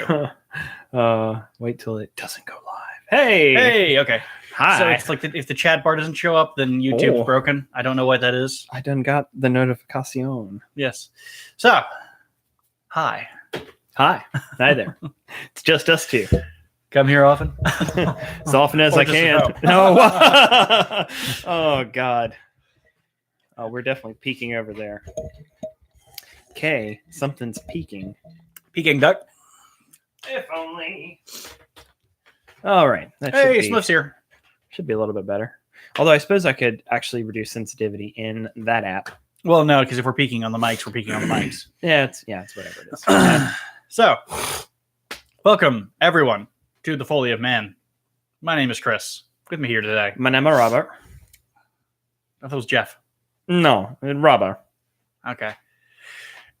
you. Wait till it doesn't go live. Hey! Hey, okay. Hi. So it's like if the chat bar doesn't show up, then YouTube's broken. I don't know what that is. I done got the notification. Yes. So, hi. Hi. Hi there. It's just us two. Come here often? As often as Or I just can. at No. Oh, God. Oh, we're definitely peeking over there. Okay, something's peeking. Peking duck. If only. All right. Hey, Smurf's here. Should be a little bit better. Although I suppose I could actually reduce sensitivity in that app. Well, no, because if we're peeking on the mics, we're peeking on the mics. Yeah, it's whatever it is. So, welcome, everyone, to the Foally of Man. My name is Chris. With me here today. My name is Robert. I thought it was Jeff. No, Robert. Okay.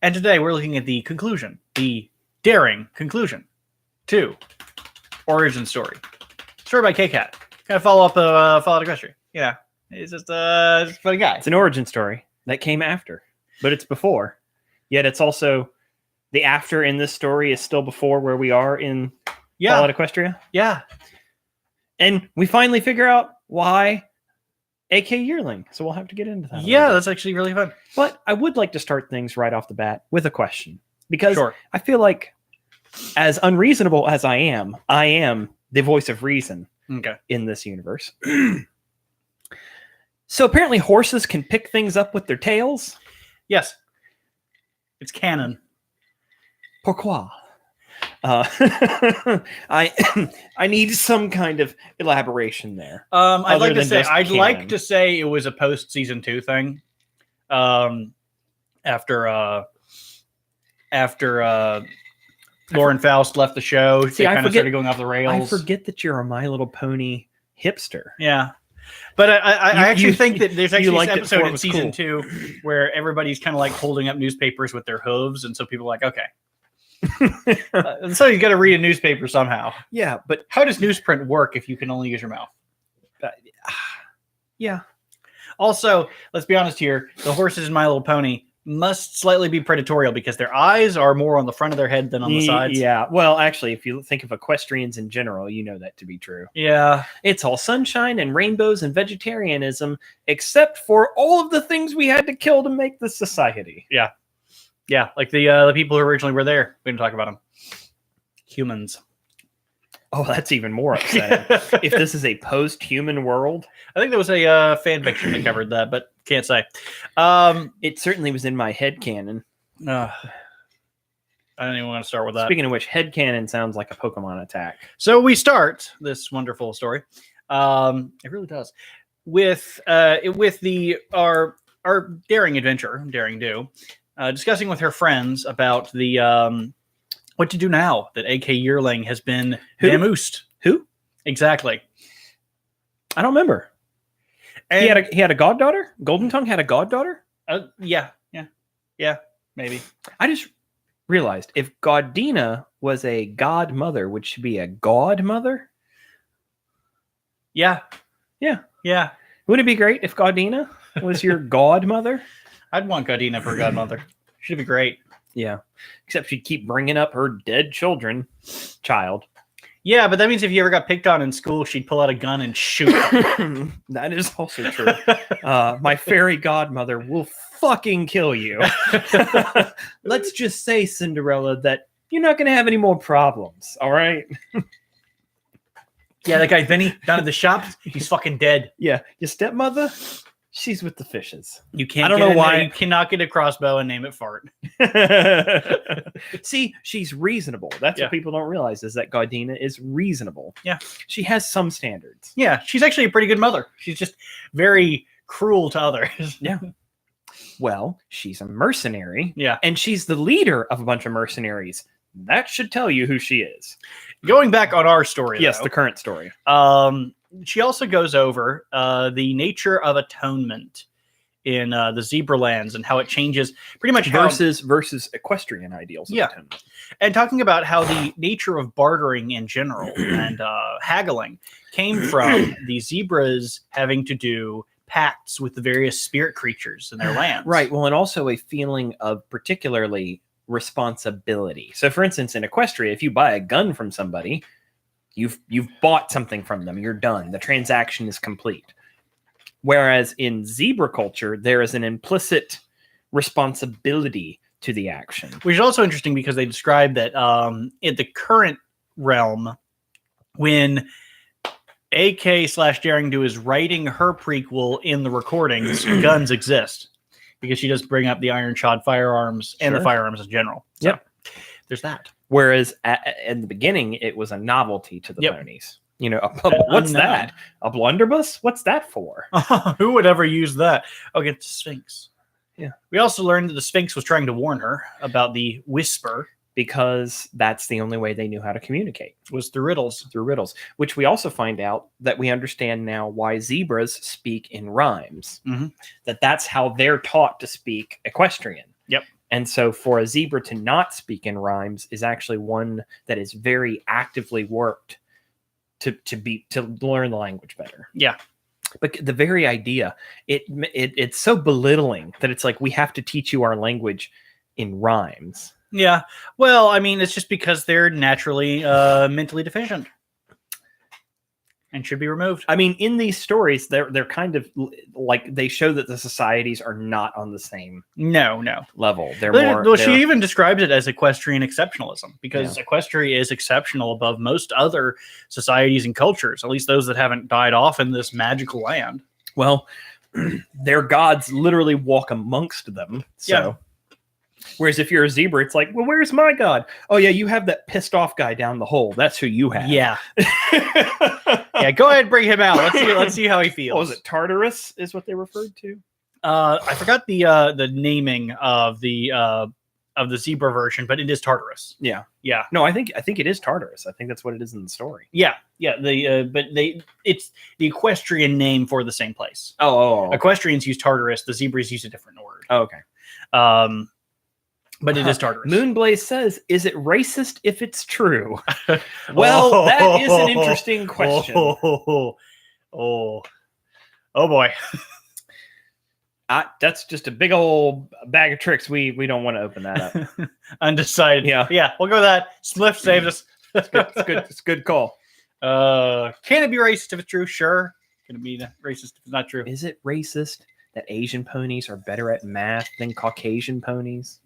And today we're looking at the conclusion, the daring conclusion to Origin Story. Story by K-Cat. Kind of follow up Fallout Equestria. Yeah. He's just a funny guy. It's an origin story that came after, but it's before. Yet it's also the after in this story is still before where we are in Fallout Equestria. Yeah. And we finally figure out why AK Yearling. So we'll have to get into that. Yeah, that's actually really fun. But I would like to start things right off the bat with a question. Because Sure. I feel like as unreasonable as I am the voice of reason in this universe. So apparently horses can pick things up with their tails? Yes. It's canon. Pourquoi? I need some kind of elaboration there. I'd like canon. to say it was a post season 2 thing. After Lauren Faust left the show, they kind of started going off the rails. I forget that you're a My Little Pony hipster. Yeah. But I actually think that there's actually an episode in season 2 where everybody's kind of like holding up newspapers with their hooves. And so people are like, okay. So you got to read a newspaper somehow. Yeah. But how does newsprint work if you can only use your mouth? Yeah. Also, let's be honest here. The horses in My Little Pony must slightly be predatorial because their eyes are more on the front of their head than on the sides. Yeah. Well, actually, if you think of equestrians in general, you know that to be true. Yeah. It's all sunshine and rainbows and vegetarianism, except for all of the things we had to kill to make this society. Yeah. Yeah. Like the people who originally were there. We didn't talk about them. Humans. Oh, that's even more upsetting. If this is a post-human world. I think there was a fan fiction that covered that, but can't say. It certainly was in my headcanon. I don't even want to start with that. Speaking of which, headcanon sounds like a Pokemon attack. So we start this wonderful story. It really does. With our daring adventure, daring do, discussing with her friends about the what to do now that AK Yearling has been vamoosed. Who? Exactly. I don't remember. And he had a goddaughter? Golden Tongue had a goddaughter? Yeah, maybe. I just realized if Gaudina was a godmother, would she be a godmother? Yeah. Wouldn't it be great if Gaudina was your godmother? I'd want Gaudina for a godmother. She'd be great. Yeah. Except she'd keep bringing up her dead child. Yeah, but that means if you ever got picked on in school, she'd pull out a gun and shoot. That is also true. My fairy godmother will fucking kill you. Let's just say, Cinderella, that you're not going to have any more problems, all right? Yeah, that guy Vinny down at the shop, he's fucking dead. Yeah, your stepmother, she's with the fishes. You can't. I don't know why you cannot get a crossbow and name it Fart. See, she's reasonable. That's what people don't realize is that Gaudina is reasonable. Yeah, she has some standards. Yeah, she's actually a pretty good mother. She's just very cruel to others. Yeah. Well, she's a mercenary. Yeah, and she's the leader of a bunch of mercenaries. That should tell you who she is. Going back on our story, yes, the current story. She also goes over the nature of atonement in the Zebra Lands and how it changes pretty much versus equestrian ideals. Yeah, and talking about how the nature of bartering in general and haggling came from the zebras having to do pacts with the various spirit creatures in their lands. Right. Well, and also a feeling of particularly responsibility. So, for instance, in Equestria, if you buy a gun from somebody, you've bought something from them. You're done. The transaction is complete. Whereas in zebra culture, there is an implicit responsibility to the action. Which is also interesting because they describe that in the current realm, when AK/Daring Do is writing her prequel in the recordings, guns exist because she does bring up the iron-shod firearms and the firearms in general. So, there's that. Whereas in the beginning, it was a novelty to the ponies. You know, what's that? A blunderbuss? What's that for? Who would ever use that? Okay, it's Sphinx. Yeah. We also learned that the Sphinx was trying to warn her about the whisper. Because that's the only way they knew how to communicate. Was through riddles. Through riddles. Which we also find out that we understand now why zebras speak in rhymes. Mm-hmm. That's how they're taught to speak equestrian. Yep. And so for a zebra to not speak in rhymes is actually one that is very actively worked to learn the language better. Yeah. But the very idea, it's so belittling that it's like we have to teach you our language in rhymes. Yeah. Well, I mean, it's just because they're naturally mentally deficient and should be removed. I mean, in these stories, they're kind of like they show that the societies are not on the same level. She even describes it as equestrian exceptionalism because Equestria is exceptional above most other societies and cultures, at least those that haven't died off in this magical land. Well, their gods literally walk amongst them. So, whereas if you're a zebra, it's like, well, where's my god? Oh yeah, you have that pissed off guy down the hole. That's who you have. Yeah. Yeah, go ahead and bring him out. Let's see how he feels. What was it? Tartarus is what they referred to. I forgot the naming of the zebra version, but it is Tartarus. Yeah. Yeah. No, I think it is Tartarus. I think that's what it is in the story. Yeah. Yeah. It's the equestrian name for the same place. Oh. Equestrians use Tartarus. The zebras use a different word. Oh, okay. But it is Tartarus. Moonblaze says, is it racist if it's true? Well, that is an interesting question. Oh boy. That's just a big old bag of tricks. We don't want to open that up. Undecided. Yeah. We'll go with that. Spliff saved us. It's good. It's a good call. Can it be racist if it's true? Sure. Can it be racist if it's not true? Is it racist that Asian ponies are better at math than Caucasian ponies?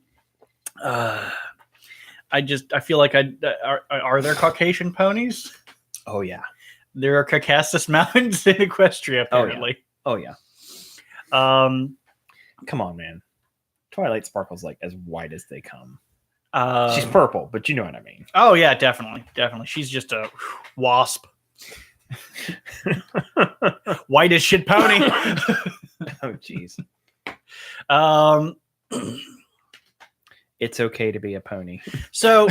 I feel like are there Caucasian ponies? Oh yeah, there are Caucasus Mountains in Equestria apparently. Oh yeah. Come on, man. Twilight Sparkle's like as white as they come. She's purple, but you know what I mean. Oh yeah, definitely. She's just a wasp. White as shit pony. Oh jeez. It's okay to be a pony. So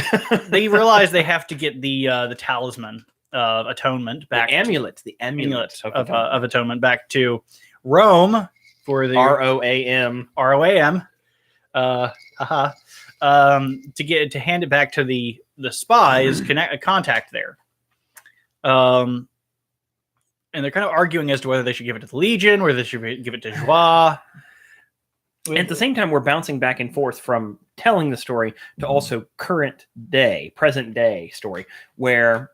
they realize they have to get the talisman of atonement back. The amulet of atonement back to Rome for the ROAM. To hand it back to the spies, contact there. And they're kind of arguing as to whether they should give it to the Legion, whether they should give it to Joie. At the same time, we're bouncing back and forth from telling the story to also present day story, where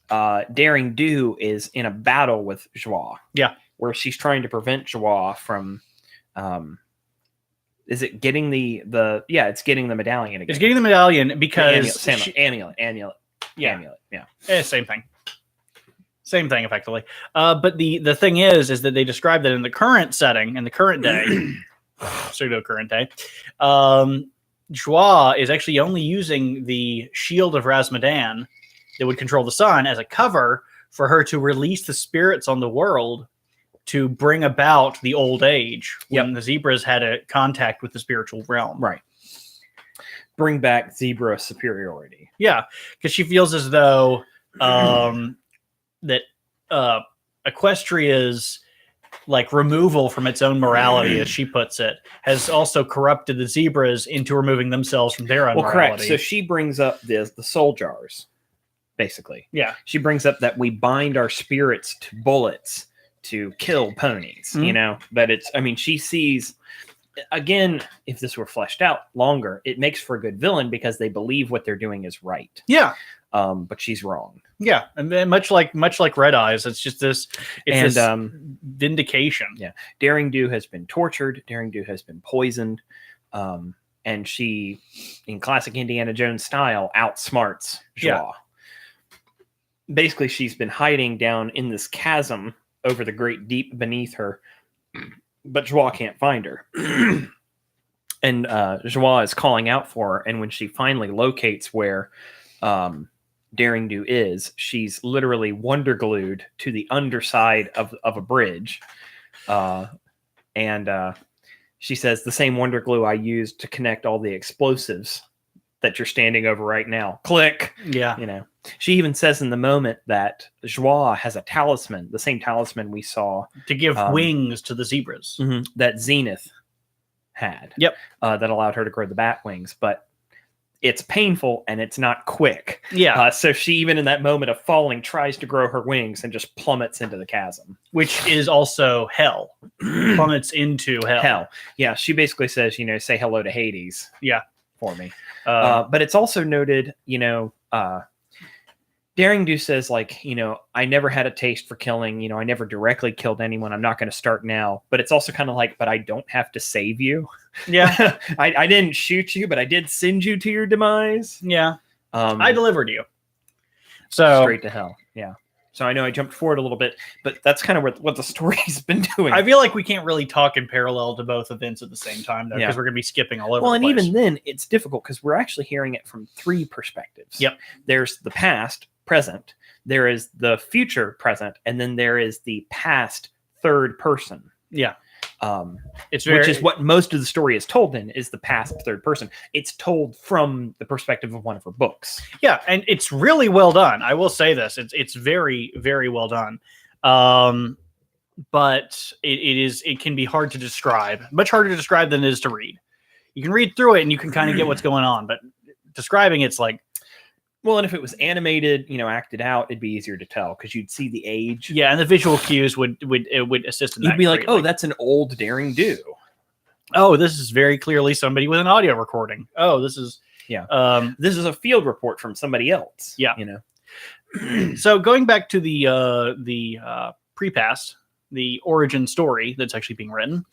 Daring Do is in a battle with Joie. Yeah. Where she's trying to prevent Joie from, is it getting it's getting the medallion again. It's getting the medallion because amulet. Yeah. Amulet. Yeah. Same thing. Same thing, effectively. But the thing is that they describe that in the current setting, in the current day, pseudo current day, Joie is actually only using the shield of Rasmadan that would control the sun as a cover for her to release the spirits on the world to bring about the old age when the zebras had a contact with the spiritual realm. Right. Bring back zebra superiority. Yeah, because she feels as though that Equestria's like removal from its own morality, as she puts it, has also corrupted the zebras into removing themselves from their own morality. Correct. So she brings up the soul jars, basically. Yeah. She brings up that we bind our spirits to bullets to kill ponies, you know, but she sees again, if this were fleshed out longer, it makes for a good villain because they believe what they're doing is right. Yeah. But she's wrong. Yeah, and then much like Red Eyes, it's just this. It's And, this vindication. Yeah, Daring Do has been tortured. Daring Do has been poisoned, and she, in classic Indiana Jones style, outsmarts Joie. Yeah. Basically, she's been hiding down in this chasm over the great deep beneath her, but Joie can't find her. And Joie is calling out for her, and when she finally locates where Daring Do is, she's literally wonder glued to the underside of a bridge. And she says, the same wonder glue I used to connect all the explosives that you're standing over right now. Click. Yeah. You know, she even says in the moment that Joie has a talisman, the same talisman we saw To give wings to the zebras. that Zenith had. Yep. That allowed her to grow the bat wings, but it's painful and it's not quick. Yeah. So she, even in that moment of falling, tries to grow her wings and just plummets into the chasm. Which is also hell. Plummets into hell. Hell. Yeah. She basically says, say hello to Hades. Yeah. For me. But it's also noted, Daring Do says, I never had a taste for killing. I never directly killed anyone. I'm not going to start now. But it's also kind of like, but I don't have to save you. Yeah. I didn't shoot you, but I did send you to your demise. Yeah. I delivered you. So straight to hell. Yeah. So I know I jumped forward a little bit, but that's kind of what the story's been doing. I feel like we can't really talk in parallel to both events at the same time, though, because we're going to be skipping all over. Well, the and place. even then, it's difficult because we're actually hearing it from three perspectives. Yep. There's the past, present. There is the future, present, and then there is the past third person. Yeah. Which is what most of the story is told in, is the past third person. It's told from the perspective of one of her books. Yeah, and it's really well done. I will say this. It's very, very well done. But it can be hard to describe. Much harder to describe than it is to read. You can read through it and you can kind of get what's going on, but describing it's like, well, and if it was animated, acted out, it'd be easier to tell because you'd see the age. Yeah, and the visual cues would assist in that. You'd be like, greatly. oh, that's an old Daring Do. Oh, this is very clearly somebody with an audio recording. Oh, this is this is a field report from somebody else. Yeah, So going back to the pre-past, the origin story that's actually being written,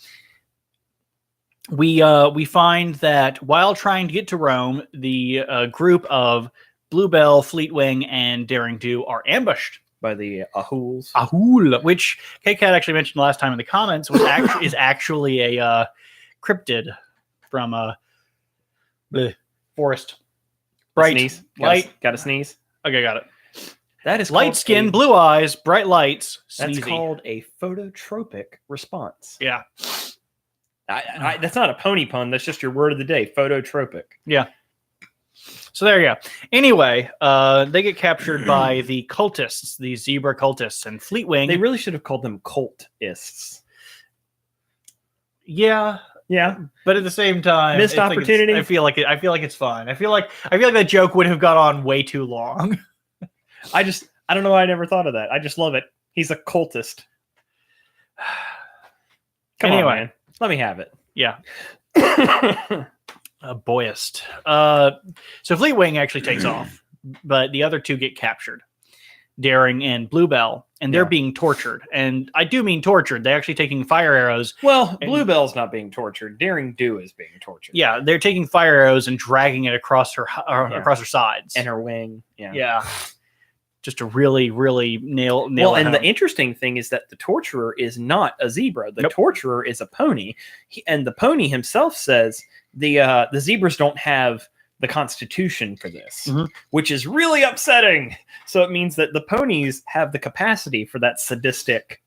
we find that while trying to get to Rome, the group of Bluebell, Fleetwing, and Daring Do are ambushed by the Ahools. Ahul, which K-Cat actually mentioned last time in the comments, is actually a cryptid from the forest. Bright Sneeze. light. Got to sneeze. Okay, got it. That is light skin, blue eyes, bright lights. That's Sneezy. called a phototropic response. Yeah. That's not a pony pun. That's just your word of the day. Phototropic. Yeah. So there you go. Anyway, they get captured by the cultists, the zebra cultists, and Fleetwing. They really should have called them cultists. Yeah, but at the same time, missed opportunity. I feel like it's fine. I feel like that joke would have gone on way too long. I don't know why I never thought of that. I just love it. He's a cultist. Come on, man. Let me have it. Yeah. Boyist. So Fleetwing actually takes off, but the other two get captured, Daring and Bluebell, and they're being tortured. And I do mean tortured. They're actually taking fire arrows. Well, Bluebell's not being tortured. Daring Do is being tortured. Yeah, they're taking fire arrows and dragging it across her sides and her wing. Yeah. Just to really, really nail well, it and home. The interesting thing is that the torturer is not a zebra. The torturer is a pony, and the pony himself says the zebras don't have the constitution for this, which is really upsetting. So it means that the ponies have the capacity for that sadistic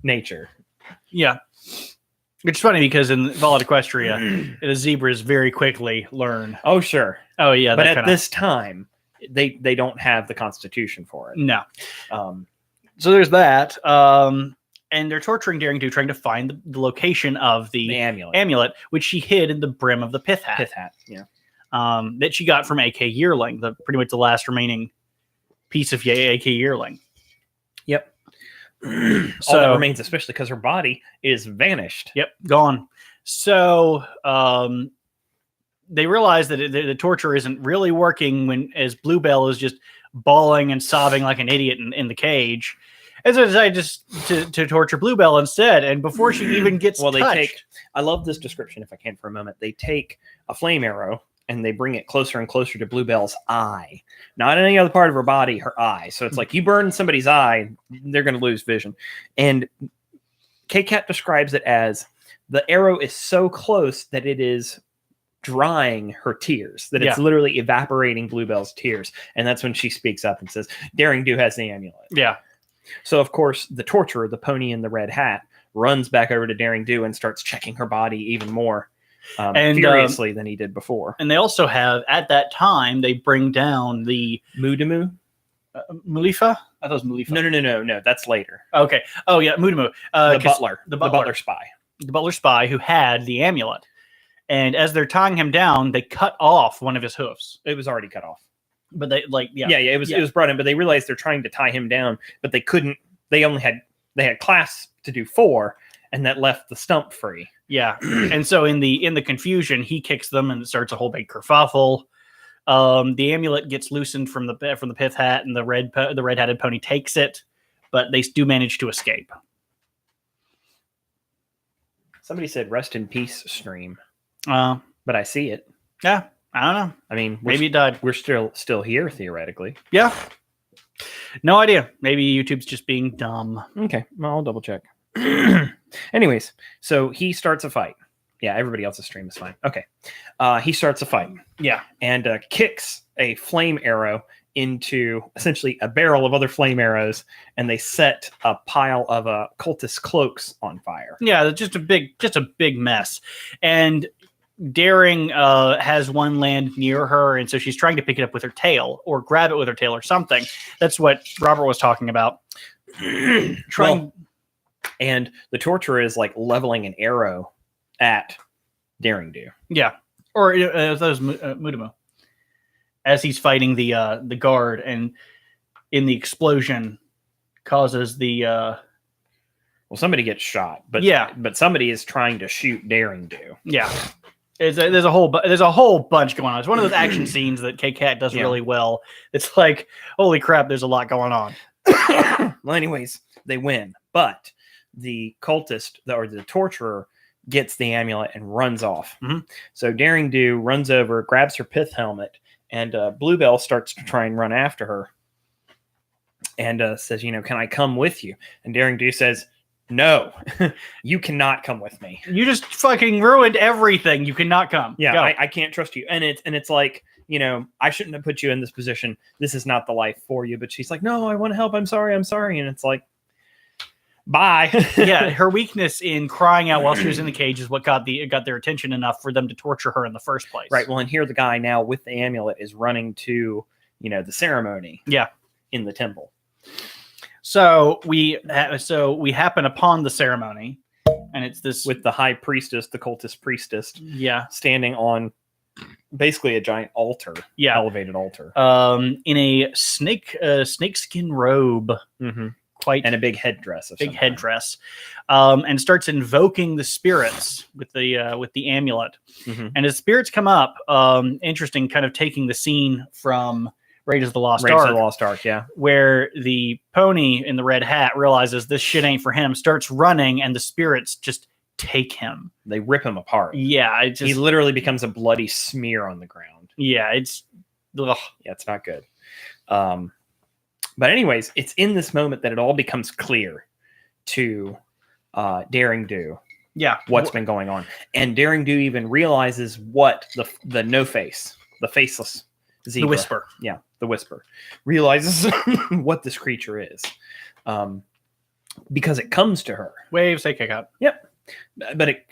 nature. Yeah. Which is funny because in Foally Equestria, the zebras very quickly learn. Oh, sure. Oh, yeah. But at this time, they don't have the constitution for it. No. So there's that. And they're torturing Daring Do, trying to find the location of the amulet, which she hid in the brim of the pith hat. That she got from AK Yearling, pretty much the last remaining piece of AK Yearling. Yep. All that remains, especially because her body is vanished. Yep, gone. So they realize that the torture isn't really working as Bluebell is just bawling and sobbing like an idiot in the cage. And so they decide to torture Bluebell instead. And before she even gets touched, I love this description, if I can for a moment. They take a flame arrow and they bring it closer and closer to Bluebell's eye, not any other part of her body, her eye. So it's like you burn somebody's eye, they're going to lose vision. And K-Cat describes it as the arrow is so close that it is drying her tears, that it's literally evaporating Bluebell's tears. And that's when she speaks up and says, Daring Do has the amulet. Yeah. So, of course, the torturer, the pony in the red hat, runs back over to Daring Do and starts checking her body even more furiously than he did before. And they also have, at that time, they bring down the Mhudumu? Mulifa? I thought it was Mulifa. No. That's later. Okay. Oh, yeah, Mhudumu. The butler spy. The butler spy who had the amulet. And as they're tying him down, they cut off one of his hoofs. It was already cut off. But they it was brought in, but they realized they're trying to tie him down, but they couldn't. They had clasps to do 4, and that left the stump free. Yeah. And so in the confusion, he kicks them and it starts a whole big kerfuffle. The amulet gets loosened from the pith hat, and the red-hatted pony takes it, but they do manage to escape. Somebody said rest in peace stream. But I see it. Yeah. I don't know. I mean, maybe it died. We're still here, theoretically. Yeah. No idea. Maybe YouTube's just being dumb. Okay. Well, I'll double check. Anyways, so he starts a fight. Yeah, everybody else's stream is fine. Okay. He starts a fight. Yeah. And kicks a flame arrow into essentially a barrel of other flame arrows, and they set a pile of cultist cloaks on fire. Yeah, just a big mess. And Daring has one land near her, and so she's trying to pick it up with her tail or grab it with her tail or something. That's what Robert was talking about. And the torturer is like leveling an arrow at Daring Do. Yeah, or that was Mhudumu as he's fighting the guard, and in the explosion causes the. Well, somebody gets shot, but somebody is trying to shoot Daring Do. Yeah. There's a whole bunch going on. It's one of those action scenes that K-Cat does really well. It's like, holy crap, there's a lot going on. Well, anyways, they win, but the cultist or the torturer gets the amulet and runs off. Mm-hmm. So Daring Do runs over, grabs her pith helmet, and Bluebell starts to try and run after her, and says, "Can I come with you?" And Daring Do says, "No, you cannot come with me. You just fucking ruined everything. You cannot come. Yeah, I can't trust you." And it's like, I shouldn't have put you in this position. This is not the life for you. But she's like, "No, I want to help. I'm sorry. And it's like, bye. Yeah, her weakness in crying out while she was in the cage is what got their attention enough for them to torture her in the first place. Right. Well, and here the guy now with the amulet is running to, the ceremony. Yeah, in the temple. So we happen upon the ceremony, and it's this with the high priestess, the cultist priestess, standing on basically a giant altar, elevated altar, in a snakeskin robe, and a big headdress, and starts invoking the spirits with the amulet, and as spirits come up, interesting, kind of taking the scene from Raiders of the Lost Ark, yeah. Where the pony in the red hat realizes this shit ain't for him, starts running, and the spirits just take him. They rip him apart. Yeah. He literally becomes a bloody smear on the ground. Yeah, it's not good. But anyways, it's in this moment that it all becomes clear to Daring Do. Yeah. What's been going on. And Daring Do even realizes what the no-face, the faceless zebra. The Whisper. Yeah, the Whisper. Realizes what this creature is. Because it comes to her. Waves, they kick out. Yep. But it,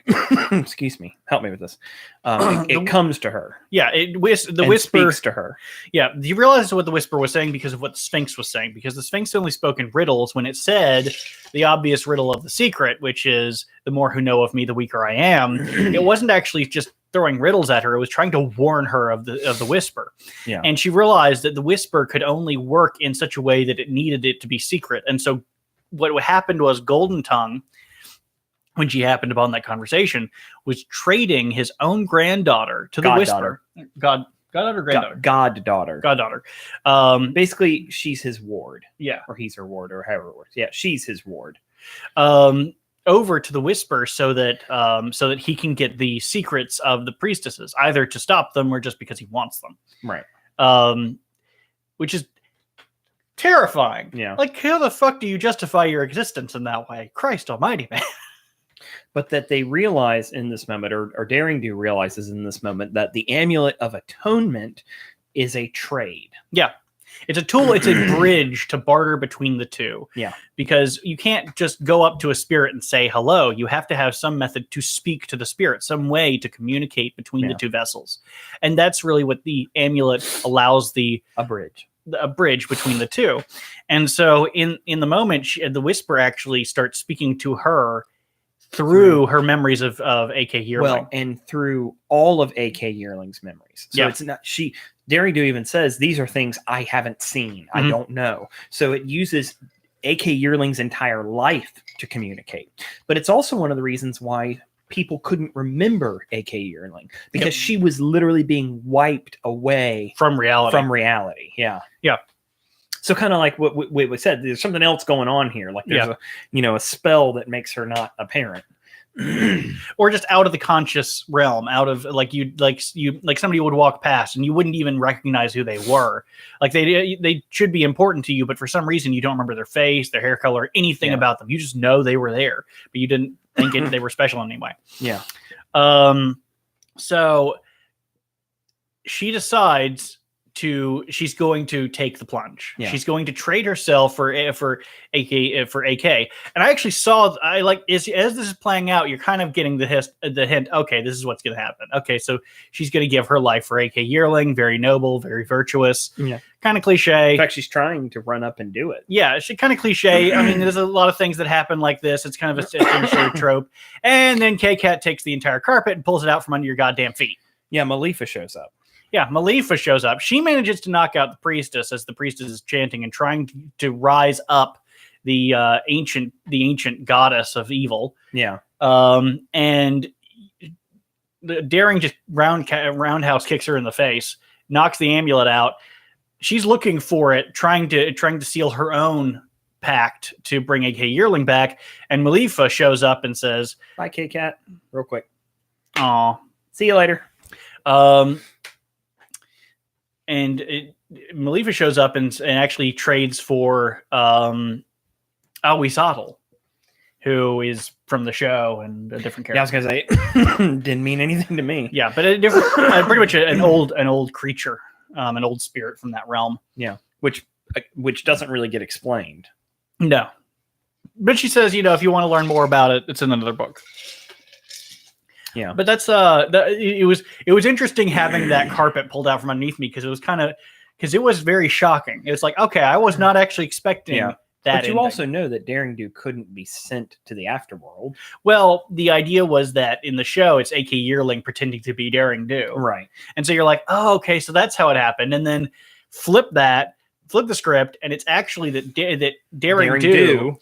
excuse me, help me with this. It comes to her. Yeah, the Whisper speaks to her. Yeah, you realize what the Whisper was saying because of what the Sphinx was saying, because the Sphinx only spoke in riddles when it said the obvious riddle of the secret, which is the more who know of me, the weaker I am. It wasn't actually just throwing riddles at her; it was trying to warn her of the Whisper. Yeah, and she realized that the Whisper could only work in such a way that it needed it to be secret, and so what happened was Golden Tongue when she happened upon that conversation, was trading his own granddaughter to the Goddaughter. Whisper. Goddaughter, granddaughter, Goddaughter. Basically, she's his ward. Yeah, or he's her ward, or however it works. Yeah, she's his ward. Over to the Whisper so that he can get the secrets of the priestesses, either to stop them or just because he wants them. Right. Which is terrifying. Yeah. Like, how the fuck do you justify your existence in that way? Christ almighty, man. But that they realize in this moment, or Daring Do realizes in this moment, that the Amulet of Atonement is a trade. Yeah. It's a tool, it's a bridge to barter between the two. Yeah. Because you can't just go up to a spirit and say hello. You have to have some method to speak to the spirit, some way to communicate between the two vessels. And that's really what the amulet allows a bridge between the two. And so in the moment, the Whisper actually starts speaking to her through her memories of AK Yearling. Well, and through all of AK Yearling's memories. So it's not Daring Do even says these are things I haven't seen. I don't know. So it uses AK Yearling's entire life to communicate. But it's also one of the reasons why people couldn't remember AK Yearling, because she was literally being wiped away from reality. Yeah. Yeah. So kind of like what we said, there's something else going on here. Like there's a spell that makes her not apparent. Or just out of the conscious realm, out of like somebody would walk past and you wouldn't even recognize who they were. Like they should be important to you, but for some reason you don't remember their face, their hair color, anything about them. You just know they were there, but you didn't think they were special anyway. Yeah. So she decides she's going to take the plunge. Yeah. She's going to trade herself for AK. And I actually saw, as this is playing out, you're kind of getting the hint. Okay, this is what's going to happen. Okay, so she's going to give her life for AK Yearling. Very noble, very virtuous. Yeah. Kind of cliche. In fact, she's trying to run up and do it. Yeah, she kind of cliche. I mean, there's a lot of things that happen like this. It's kind of a sort of trope. And then K-Cat takes the entire carpet and pulls it out from under your goddamn feet. Yeah, Malifa shows up. Yeah, Malifa shows up. She manages to knock out the priestess as the priestess is chanting and trying to rise up the ancient goddess of evil. Yeah. And the Daring just roundhouse kicks her in the face, knocks the amulet out. She's looking for it, trying to seal her own pact to bring AK Yearling back. And Malifa shows up and says, "Bye, K-Cat. Real quick. Aw. See you later." And Malifa shows up and actually trades for Alwisatl, who is from the show and a different character. Yeah, I was gonna say didn't mean anything to me. Yeah, but a different, pretty much an old creature, an old spirit from that realm. Yeah, which doesn't really get explained. No, but she says, if you want to learn more about it, it's in another book. Yeah, but that's it was interesting having that carpet pulled out from underneath me, because it was very shocking. It's like, okay, I was not actually expecting that. But you also know that Daring Do couldn't be sent to the afterworld. Well, the idea was that in the show, it's AK Yearling pretending to be Daring Do, right? And so you're like, oh, okay, so that's how it happened, and then flip the script, and it's actually that Daring Do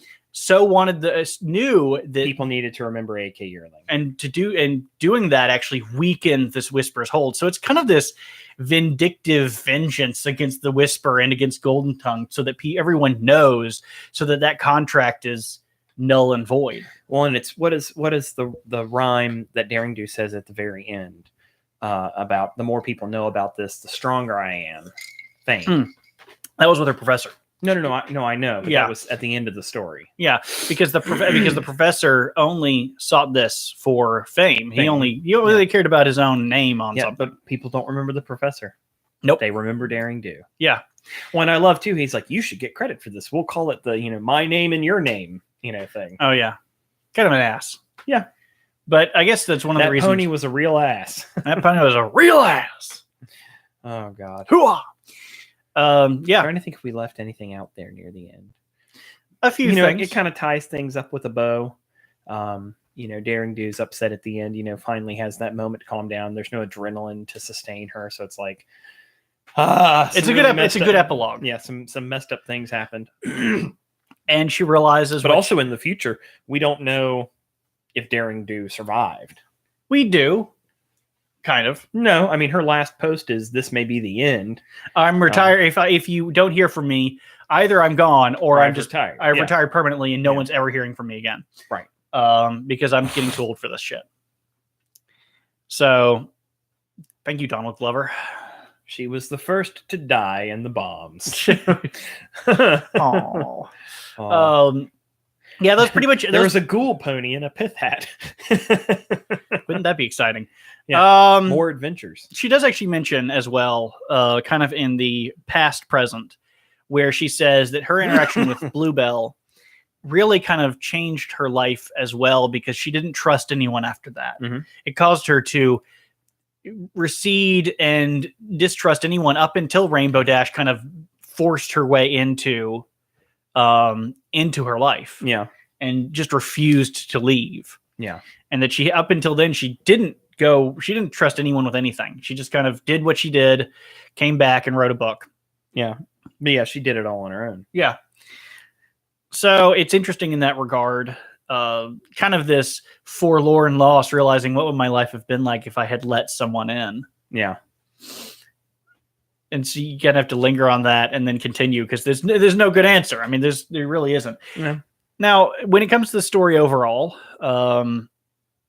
knew that people needed to remember AK Yearling, and doing that actually weakened this Whisper's hold. So it's kind of this vindictive vengeance against the Whisper and against Golden Tongue, so that everyone knows, so that contract is null and void. Well, and it's what is the rhyme that Daring Do says at the very end about the more people know about this, the stronger I am. Fame. That was with her professor. No, I know. But that was at the end of the story. Yeah, because the professor only sought this for fame. He only really cared about his own name on something. But people don't remember the professor. Nope, they remember Daring Do. Yeah. Well, and I love too. He's like, you should get credit for this. We'll call it the my name and your name thing. Oh yeah, kind of an ass. Yeah, but I guess that's one of the reasons. That pony was a real ass. That pony was a real ass. Oh God. Hooah! Yeah. I'm trying to think if we left anything out there near the end. A few things. It kind of ties things up with a bow. Daring Do's upset at the end. Finally has that moment to calm down. There's no adrenaline to sustain her, so it's like, it's a good epilogue. Yeah, some messed up things happened, and she realizes. But also in the future, we don't know if Daring Do survived. We do. Kind of. No, I mean, her last post is, "This may be the end. I'm retired. If you don't hear from me, either I'm gone or I'm just retired. I've Yeah. retired permanently and no Yeah. one's ever hearing from me again. Right. Because I'm getting too old for this shit. So, thank you, Donald Glover. She was the first to die in the bombs." Oh. Yeah, that's pretty much. There was a ghoul pony in a pith hat. Wouldn't that be exciting? Yeah. More adventures. She does actually mention as well, kind of in the past present, where she says that her interaction with Bluebell really kind of changed her life as well, because she didn't trust anyone after that. Mhm. It caused her to recede and distrust anyone up until Rainbow Dash kind of forced her way into her life. Yeah. And just refused to leave. Yeah. And that she, up until then, she didn't trust anyone with anything. She just kind of did what she did, came back and wrote a book. Yeah. But yeah, she did it all on her own. Yeah. So it's interesting in that regard. Kind of this forlorn loss, realizing what would my life have been like if I had let someone in. Yeah. And so you kind of have to linger on that and then continue, because there's no good answer. I mean, there really isn't. Yeah. Now, when it comes to the story overall, now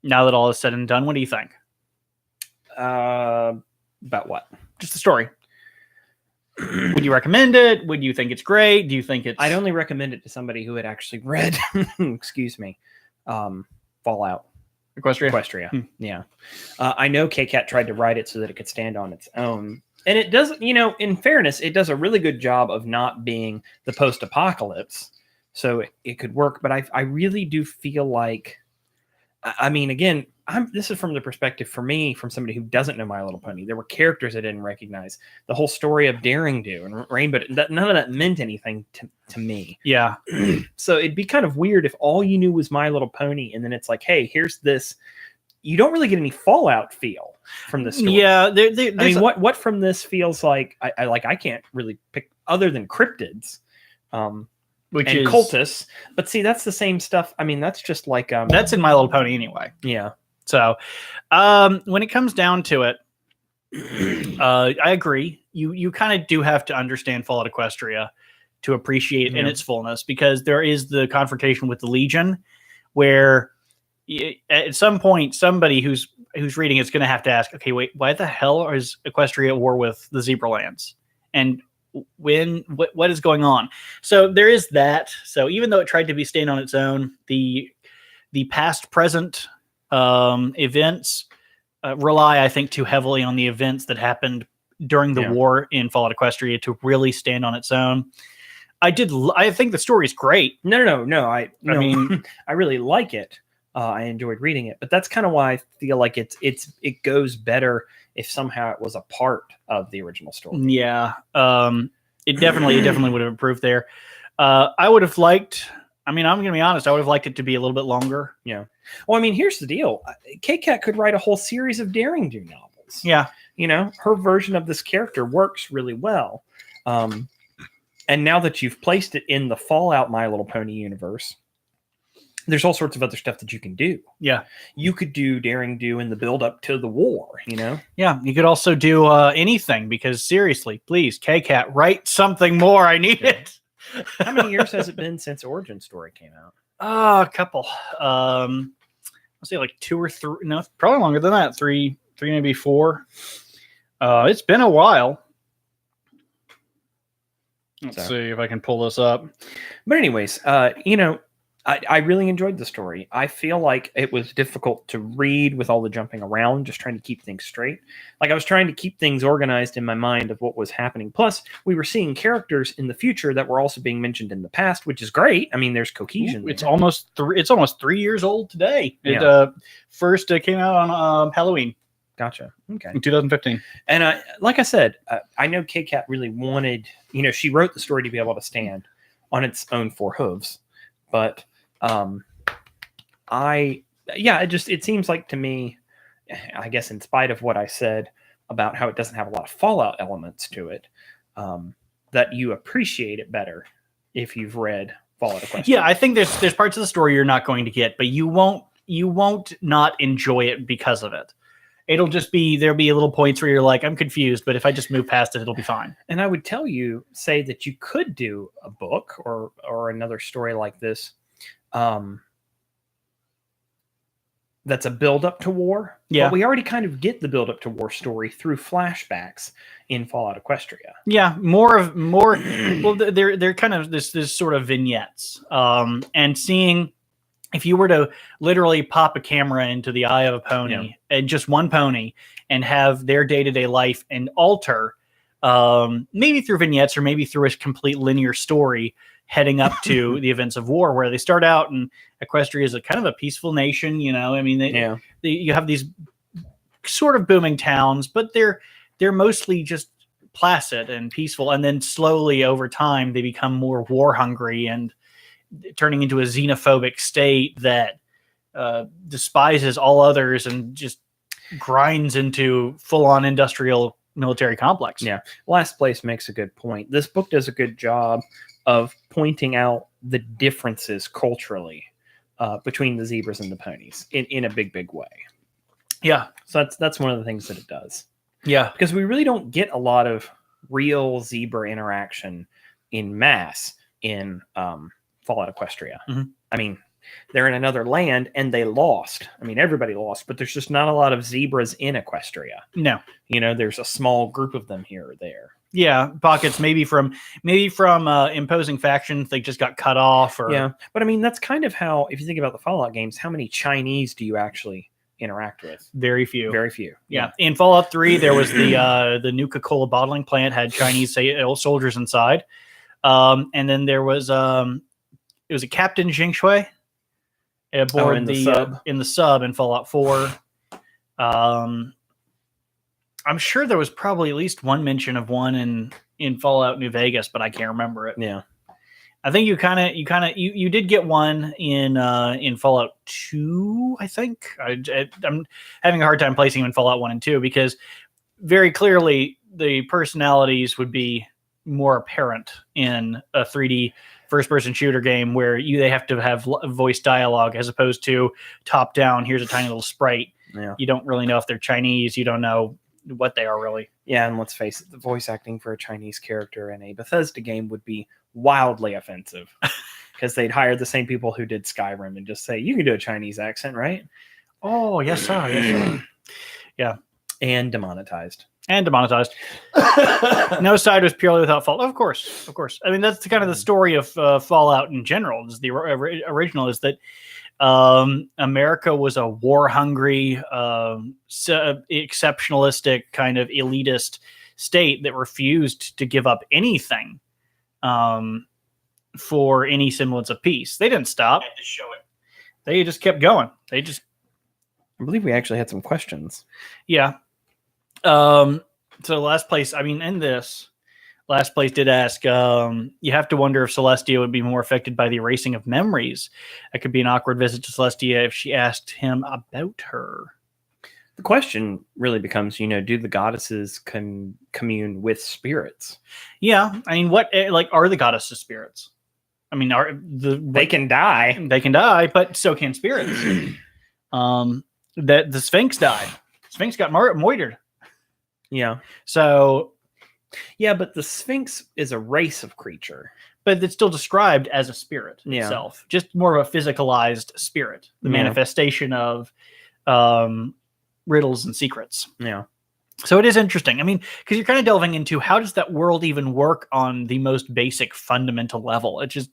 that all is said and done, what do you think? About what? Just the story. Would you recommend it? Would you think it's great? Do you think it's... I'd only recommend it to somebody who had actually read, excuse me, Fallout. Equestria. Yeah. I know K-Cat tried to write it so that it could stand on its own. And it does, in fairness, it does a really good job of not being the post-apocalypse. So it could work. But I really do feel like, I mean, again, this is from the perspective, for me, from somebody who doesn't know My Little Pony. There were characters I didn't recognize. The whole story of Daring Do and Rainbow, none of that meant anything to me. Yeah. So it'd be kind of weird if all you knew was My Little Pony, and then it's like, hey, here's this. You don't really get any Fallout feel from this story. Yeah. I mean, what from this feels like, I can't really pick, other than cryptids. Which and is cultists, but see, that's the same stuff. I mean, that's just like that's in My Little Pony anyway. Yeah. So, when it comes down to it, I agree. You kind of do have to understand Fallout Equestria to appreciate it in its fullness, because there is the confrontation with the Legion, where at some point somebody who's reading it's going to have to ask, okay, wait, why the hell is Equestria at war with the Zebralands? And what is going on? So there is that. So even though it tried to be stand on its own, the past present events rely, I think, too heavily on the events that happened during the war in Fallout Equestria to really stand on its own. I think the story's great. No. I mean, I really like it. I enjoyed reading it, but that's kind of why I feel like it goes better if somehow it was a part of the original story. Yeah. It definitely would have improved there. I would have liked, I'm going to be honest, I would have liked it to be a little bit longer. Yeah. Well, I mean, here's the deal. K-Cat could write a whole series of Daring Do novels. Yeah. Her version of this character works really well. And now that you've placed it in the Fallout My Little Pony universe, there's all sorts of other stuff that you can do. Yeah. You could do Daring Do in the build up to the war, Yeah. You could also do anything, because seriously, please, K-Cat, write something more. I need it. How many years has it been since Origin Story came out? A couple. I'll say like 2 or 3. No, probably longer than that. 3, maybe 4. It's been a while. Let's see if I can pull this up. But anyways, I really enjoyed the story. I feel like it was difficult to read with all the jumping around, just trying to keep things straight. Like I was trying to keep things organized in my mind of what was happening. Plus, we were seeing characters in the future that were also being mentioned in the past, which is great. I mean, there's cohesion. It's almost 3 years old today. Yeah. It first came out on Halloween. Gotcha. Okay. In 2015. And like I said, I know K-Cat really wanted, she wrote the story to be able to stand on its own 4 hooves, but it seems like to me, I guess in spite of what I said about how it doesn't have a lot of Fallout elements to it, that you appreciate it better if you've read Fallout Equestria. Yeah, I think there's parts of the story you're not going to get, but you won't you won't not enjoy it because of it. It'll just be, there'll be little points where you're like, I'm confused, but if I just move past it, it'll be fine. And I would say that you could do a book or another story like this. That's a build up to war. Yeah. But we already kind of get the build up to war story through flashbacks in Fallout Equestria. Yeah, more. Well, they're kind of this sort of vignettes, and seeing if you were to literally pop a camera into the eye of a pony and just one pony and have their day-to-day life and alter, maybe through vignettes or maybe through a complete linear story heading up to the events of war, where they start out and Equestria is a kind of a peaceful nation. I mean, you have these sort of booming towns, but they're mostly just placid and peaceful. And then slowly over time, they become more war hungry and turning into a xenophobic state that despises all others and just grinds into full-on industrial military complex. Yeah. Last Place makes a good point. This book does a good job of pointing out the differences culturally between the zebras and the ponies in a big way. Yeah. So that's one of the things that it does. Yeah. Because we really don't get a lot of real zebra interaction in mass in Fallout Equestria. Mm-hmm. I mean, they're in another land and they lost. I mean, everybody lost, but there's just not a lot of zebras in Equestria. No. There's a small group of them here or there. Yeah, pockets maybe from imposing factions they just got cut off. Or yeah, but I mean that's kind of how, if you think about the Fallout games, how many Chinese do you actually interact with? Very few. Very few. Yeah. In Fallout 3, there was the Nuka-Cola bottling plant had Chinese soldiers inside, and then there was it was a Captain Jingshui aboard in the sub in Fallout 4. I'm sure there was probably at least one mention of one in Fallout New Vegas, but I can't remember it. Yeah, I think you did get one in Fallout 2. I think I'm having a hard time placing them in Fallout 1 and 2 because very clearly the personalities would be more apparent in a 3D first-person shooter game where they have to have voice dialogue as opposed to top-down. Here's a tiny little sprite. Yeah. You don't really know if they're Chinese. You don't know what they are really. Yeah, and let's face it, the voice acting for a Chinese character in a Bethesda game would be wildly offensive because they'd hire the same people who did Skyrim and just say, you can do a Chinese accent, right? Oh, yes, sir. Yes, sir. Yeah. And demonetized. No side was purely without fault. Of course. I mean, that's kind of the story of Fallout in general. The original is that America was a war-hungry, exceptionalistic, kind of elitist state that refused to give up anything for any semblance of peace. They didn't stop. To show it. They just kept going. I believe we actually had some questions. Yeah. So Last Place, I mean, in this, Last Place did ask, you have to wonder if Celestia would be more affected by the erasing of memories. That could be an awkward visit to Celestia if she asked him about her. The question really becomes, do the goddesses commune with spirits? Yeah. I mean, what, are the goddesses spirits? I mean, they can die. They can die, but so can spirits. The Sphinx died. Sphinx got moitered. Yeah. So, yeah, but the Sphinx is a race of creature. But it's still described as a spirit itself. Just more of a physicalized spirit. The manifestation of riddles and secrets. Yeah. So it is interesting. I mean, because you're kind of delving into how does that world even work on the most basic fundamental level? It's just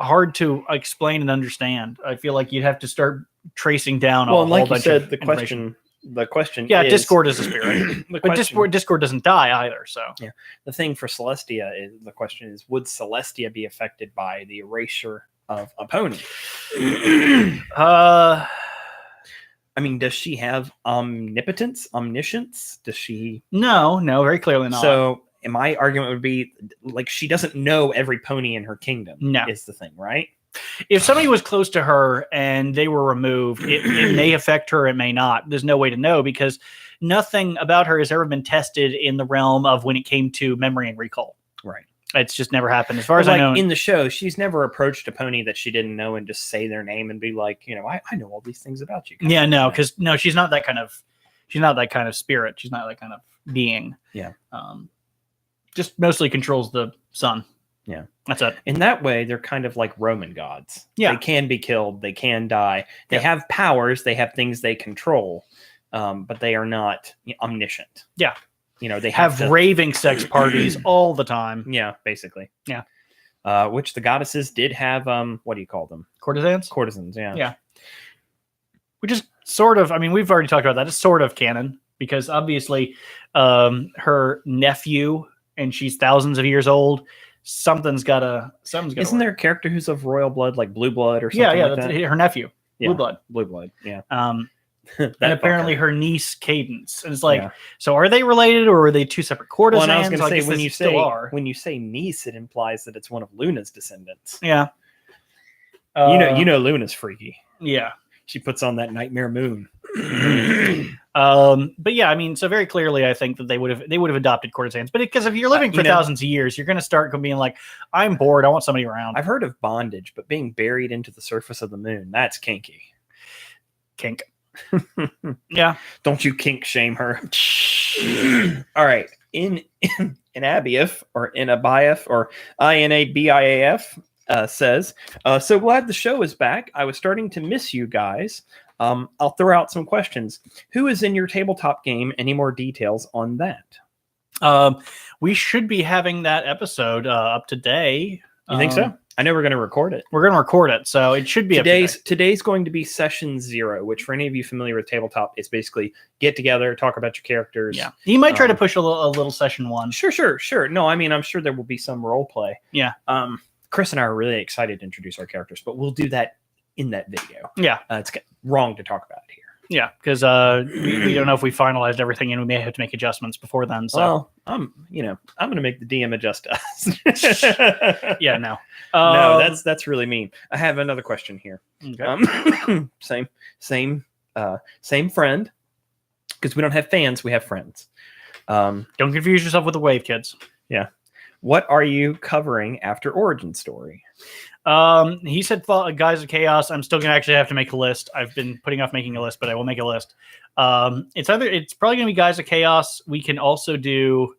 hard to explain and understand. I feel like you'd have to start tracing down a whole bunch of information. The question is... Discord is a spirit. But Discord doesn't die either, so... Yeah. The thing for Celestia is, the question is, would Celestia be affected by the erasure of a pony? I mean, does she have omnipotence, omniscience? Does she... No, very clearly not. So my argument would be, she doesn't know every pony in her kingdom. No. Is the thing, right? If somebody was close to her and they were removed, it may affect her, it may not. There's no way to know because nothing about her has ever been tested in the realm of when it came to memory and recall. Right. It's just never happened, as far as Like I know. in the show, she's never approached a pony that she didn't know and just say their name and be like, I know all these things about you. Yeah, no, because she's not that kind of. She's not that kind of spirit. She's not that kind of being. Yeah. Just mostly controls the sun. Yeah. That's it. In that way, they're kind of like Roman gods. Yeah. They can be killed. They can die. They Yeah. have powers. They have things they control, but they are not omniscient. Yeah. They Have raving sex parties all the time. Yeah, basically. Yeah. Which the goddesses did have, what do you call them? Courtesans? Courtesans, yeah. Yeah. Which is sort of, I mean, we've already talked about that. It's sort of canon because obviously her nephew, and she's thousands of years old, something's gotta Isn't there a character who's of royal blood, like blue blood or something that's like that? her nephew. Yeah. Blue blood. Blue blood, yeah. And apparently her niece Cadence. And it's like, Yeah. So are they related or are they two separate courtesans? Well, and I was going to say, when you say niece, it implies that it's one of Luna's descendants. Yeah. You know Luna's freaky. Yeah. She puts on that nightmare moon. But yeah, I mean, so very clearly, I think that they would have adopted courtesans. But because if you're living for thousands of years, you're going to start being like, I'm bored. I want somebody around. I've heard of bondage, but being buried into the surface of the moon, that's kinky. Kink. Yeah. Don't you kink shame her. All right. In Abiaf or Inabiaf or Inabiaf says, so glad the show is back. I was starting to miss you guys. I'll throw out some questions. Who is in your tabletop game? Any more details on that? We should be having that episode up today. You think so? I know we're going to record it. We're going to record it, so it should be today's going to be session 0, which for any of you familiar with tabletop, is basically get together, talk about your characters. Yeah, you might try to push a little session 1. Sure. No, I mean, I'm sure there will be some role play. Yeah. Chris and I are really excited to introduce our characters, but we'll do that in that video. Yeah, it's wrong to talk about it here. Yeah, because we don't know if we finalized everything, and we may have to make adjustments before then. So, well, I'm going to make the DM adjust us. Yeah, no, no, that's really mean. I have another question here. Okay. Same friend, because we don't have fans, we have friends. Don't confuse yourself with the wave, kids. Yeah. What are you covering after Origin Story? He said, Guys of Chaos. I'm still gonna actually have to make a list. I've been putting off making a list, but I will make a list. It's probably gonna be Guys of Chaos. We can also do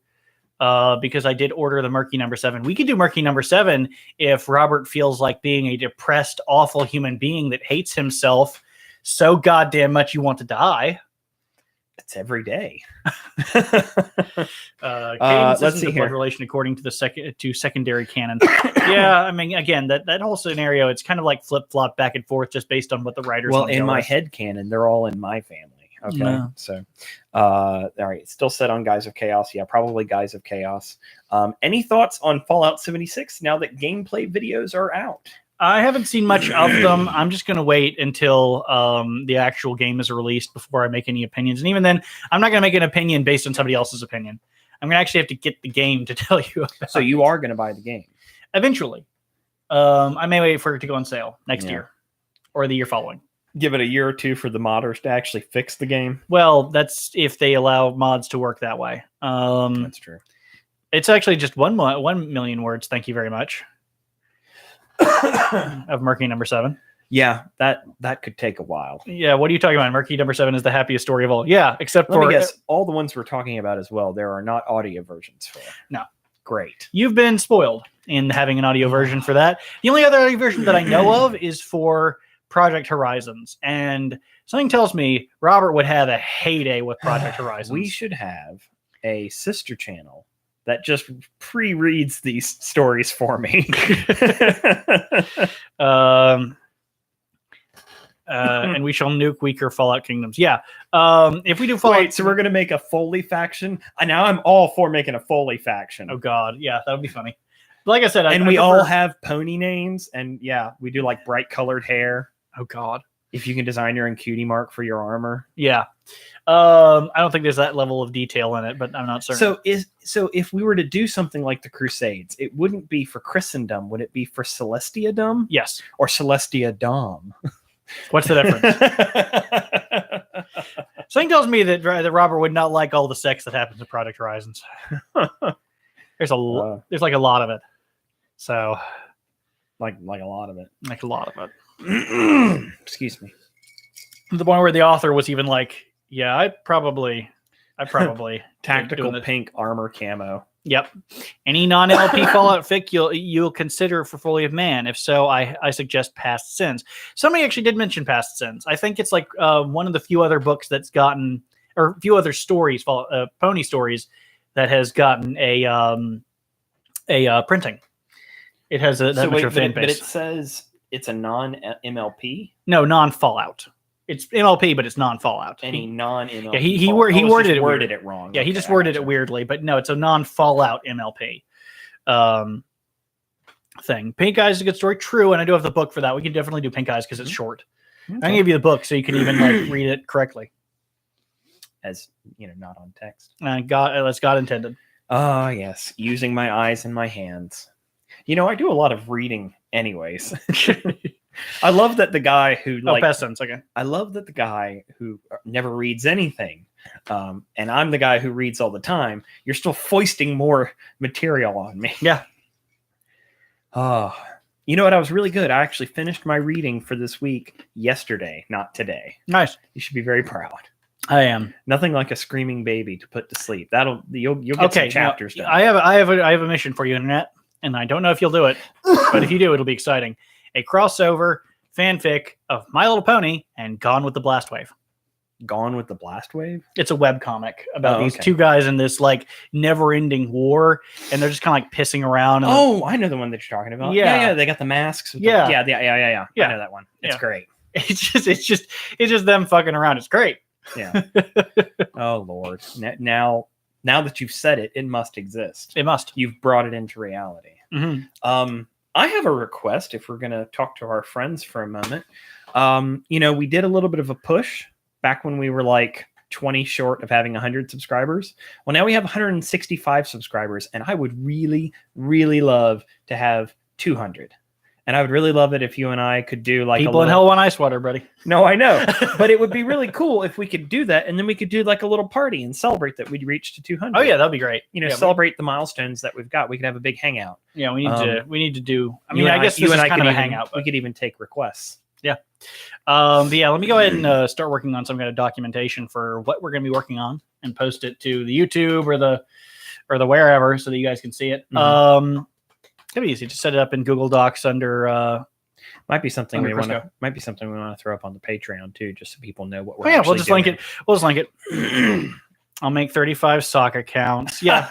because I did order the Murky number 7. We could do Murky number 7 if Robert feels like being a depressed, awful human being that hates himself so goddamn much you want to die. It's every day. Let's see here. Relation according to the secondary canon. Yeah, I mean, again, that whole scenario, it's kind of like flip flop back and forth, just based on what the writers. Well, in my head canon, they're all in my family. Okay, no. So, all right, still set on Guys of Chaos. Yeah, probably Guys of Chaos. Any thoughts on Fallout 76 now that gameplay videos are out? I haven't seen much of them. I'm just going to wait until the actual game is released before I make any opinions. And even then, I'm not going to make an opinion based on somebody else's opinion. I'm going to actually have to get the game to tell you about. So you are going to buy the game? Eventually. I may wait for it to go on sale next year or the year following. Give it a year or two for the modders to actually fix the game? Well, that's if they allow mods to work that way. That's true. It's actually just 1 million words. Thank you very much. Of Murky number 7. Yeah, that could take a while. Yeah, what are you talking about? Murky number 7 is the happiest story of all. Yeah, except Let me guess, all the ones we're talking about as well, there are not audio versions for. No. Great. You've been spoiled in having an audio version for that. The only other audio version that I know of is for Project Horizons. And something tells me Robert would have a heyday with Project Horizons. We should have a sister channel that just pre-reads these stories for me. And we shall nuke weaker Fallout kingdoms. Yeah. If we do Fallout... Wait, so we're going to make a Foally faction? Now I'm all for making a Foally faction. Oh, God. Yeah, that would be funny. Like I said... And we all have pony names. And yeah, we do like bright colored hair. Oh, God. If you can design your own cutie mark for your armor. Yeah. I don't think there's that level of detail in it, but I'm not certain. So if we were to do something like the Crusades, it wouldn't be for Christendom. Would it be for Celestiadom? Yes. Or Celestiadom? What's the difference? Something tells me that Robert would not like all the sex that happens in Project Horizons. There's there's like a lot of it. So like a lot of it. Like a lot of it. Excuse me. The point where the author was even like, yeah, I probably Tactical pink armor camo. Yep. Any non-LP Fallout fic you'll consider for Foally of Man. If so, I suggest Past Sins. Somebody actually did mention Past Sins. I think it's like one of the few other books that's gotten, or a few other stories, pony stories, that has gotten a printing. It has a that much of a fan base. But it says it's a non-MLP? No, non-Fallout. It's MLP, but it's non-Fallout. Any non-MLP. Yeah, he worded it wrong. Yeah, okay, he just worded it weirdly, but no, it's a non-Fallout MLP thing. Pink Eyes is a good story. True, and I do have the book for that. We can definitely do Pink Eyes because it's short. Okay. I can give you the book so you can even like read it correctly. As not on text. As God intended. Ah, yes. Using my eyes and my hands. I do a lot of reading anyways. I love that the guy who Past Sins again. I love that the guy who never reads anything, and I'm the guy who reads all the time. You're still foisting more material on me. Yeah. You know what? I was really good. I actually finished my reading for this week yesterday, not today. Nice. You should be very proud. I am. Nothing like a screaming baby to put to sleep. You'll get some chapters done. I have a mission for you, Internet, and I don't know if you'll do it, but if you do, it'll be exciting. A crossover fanfic of My Little Pony and Gone with the Blast Wave. Gone with the Blast Wave? It's a webcomic about these two guys in this like never-ending war, and they're just kind of like pissing around. I know the one that you're talking about. Yeah. They got the masks. Yeah. I know that one. It's great. It's just them fucking around. It's great. Yeah. Oh Lord. Now that you've said it, it must exist. It must. You've brought it into reality. Mm-hmm. I have a request if we're going to talk to our friends for a moment. We did a little bit of a push back when we were like 20 short of having 100 subscribers. Well, now we have 165 subscribers, and I would really, really love to have 200. And I would really love it if you and I could do like People in Hell Want Ice Water, buddy. No, I know. But it would be really cool if we could do that, and then we could do like a little party and celebrate that we'd reached to 200. Oh yeah, that'd be great. Celebrate the milestones that we've got. We could have a big hangout. Yeah, we need to do. I mean, I guess this is kind of a hangout. We could even take requests. Yeah. But yeah, let me go ahead and start working on some kind of documentation for what we're going to be working on and post it to the YouTube or the wherever so that you guys can see it. Mm-hmm. It'd be easy. Just set it up in Google Docs under. Might be something we want to throw up on the Patreon too, just so people know what we're. We'll just link it. We'll just link it. I'll make 35 sock accounts. Yeah.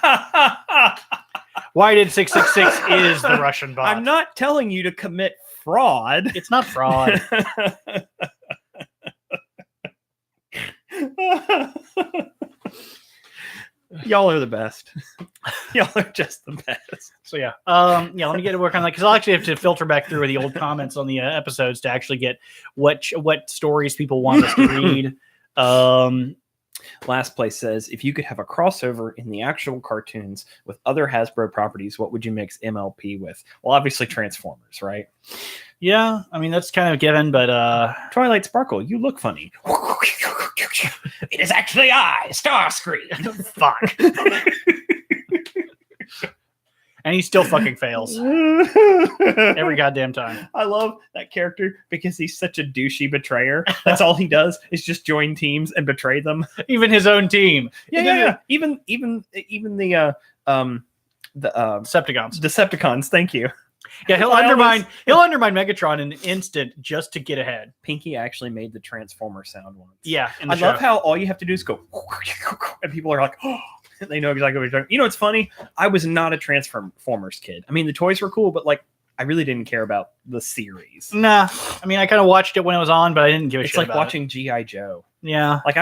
Why did 666 is the Russian bot? I'm not telling you to commit fraud. It's not fraud. Y'all are the best. Y'all are just the best. So yeah, let me get to work on that because I'll actually have to filter back through the old comments on the episodes to actually get what stories people want us to read. Last place says, if you could have a crossover in the actual cartoons with other Hasbro properties, what would you mix MLP with? Well, obviously Transformers, right? Yeah, I mean that's kind of given, but Twilight Sparkle, you look funny. It is actually I, Starscream. Fuck. And he still fucking fails every goddamn time. I love that character because he's such a douchey betrayer. That's all he does is just join teams and betray them. Even his own team. Yeah. Even the Decepticons. Thank you. Yeah, he'll undermine Megatron in an instant just to get ahead. Pinky actually made the Transformer sound once. Yeah, I love how all you have to do is go, and people are like, oh, they know exactly what you're talking. It's funny. I was not a Transformers kid. I mean, the toys were cool, but like, I really didn't care about the series. Nah, I mean, I kind of watched it when it was on, but I didn't give a shit about it. It's like watching G.I. Joe. Yeah, like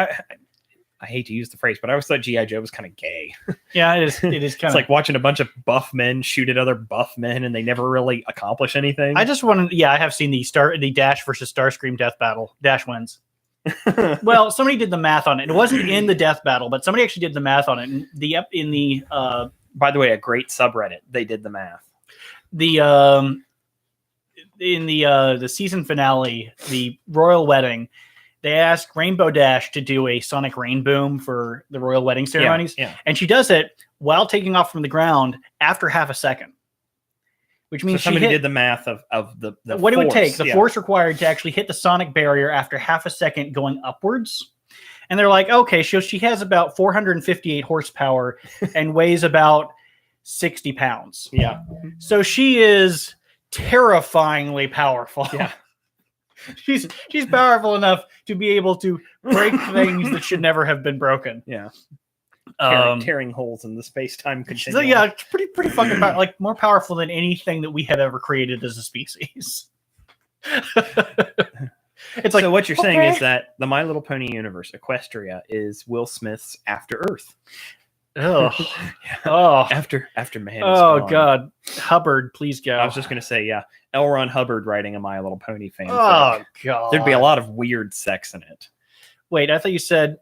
I hate to use the phrase, but I always thought G.I. Joe was kind of gay. Yeah, it is kind of. It's like watching a bunch of buff men shoot at other buff men, and they never really accomplish anything. I just want to. Yeah, I have seen the Dash versus Starscream death battle. Dash wins. Well, somebody did the math on it. It wasn't in the death battle, but somebody actually did the math on it. By the way, a great subreddit. They did the math. In the season finale, the royal wedding. they ask Rainbow Dash to do a sonic rain boom for the royal wedding ceremonies. Yeah. And she does it while taking off from the ground after half a second. Which means somebody she hit, did the math of the what it would take, the yeah. force required to actually hit the sonic barrier after half a second going upwards. And they're like, okay, so she has about 458 horsepower and weighs about 60 pounds. Yeah. So she is terrifyingly powerful. Yeah. She's powerful enough to be able to break things that should never have been broken. Yeah. Um, Tearing holes in the space-time continuum. so yeah, it's pretty fucking like more powerful than anything that we have ever created as a species. It's like, so what you're saying is that the My Little Pony universe, Equestria, is Will Smith's After Earth. oh, oh, After man. Is oh gone. God, Hubbard, please go. I was just gonna say, yeah, L. Ron Hubbard writing a My Little Pony fan. Oh God, There'd be a lot of weird sex in it. Wait, I thought you said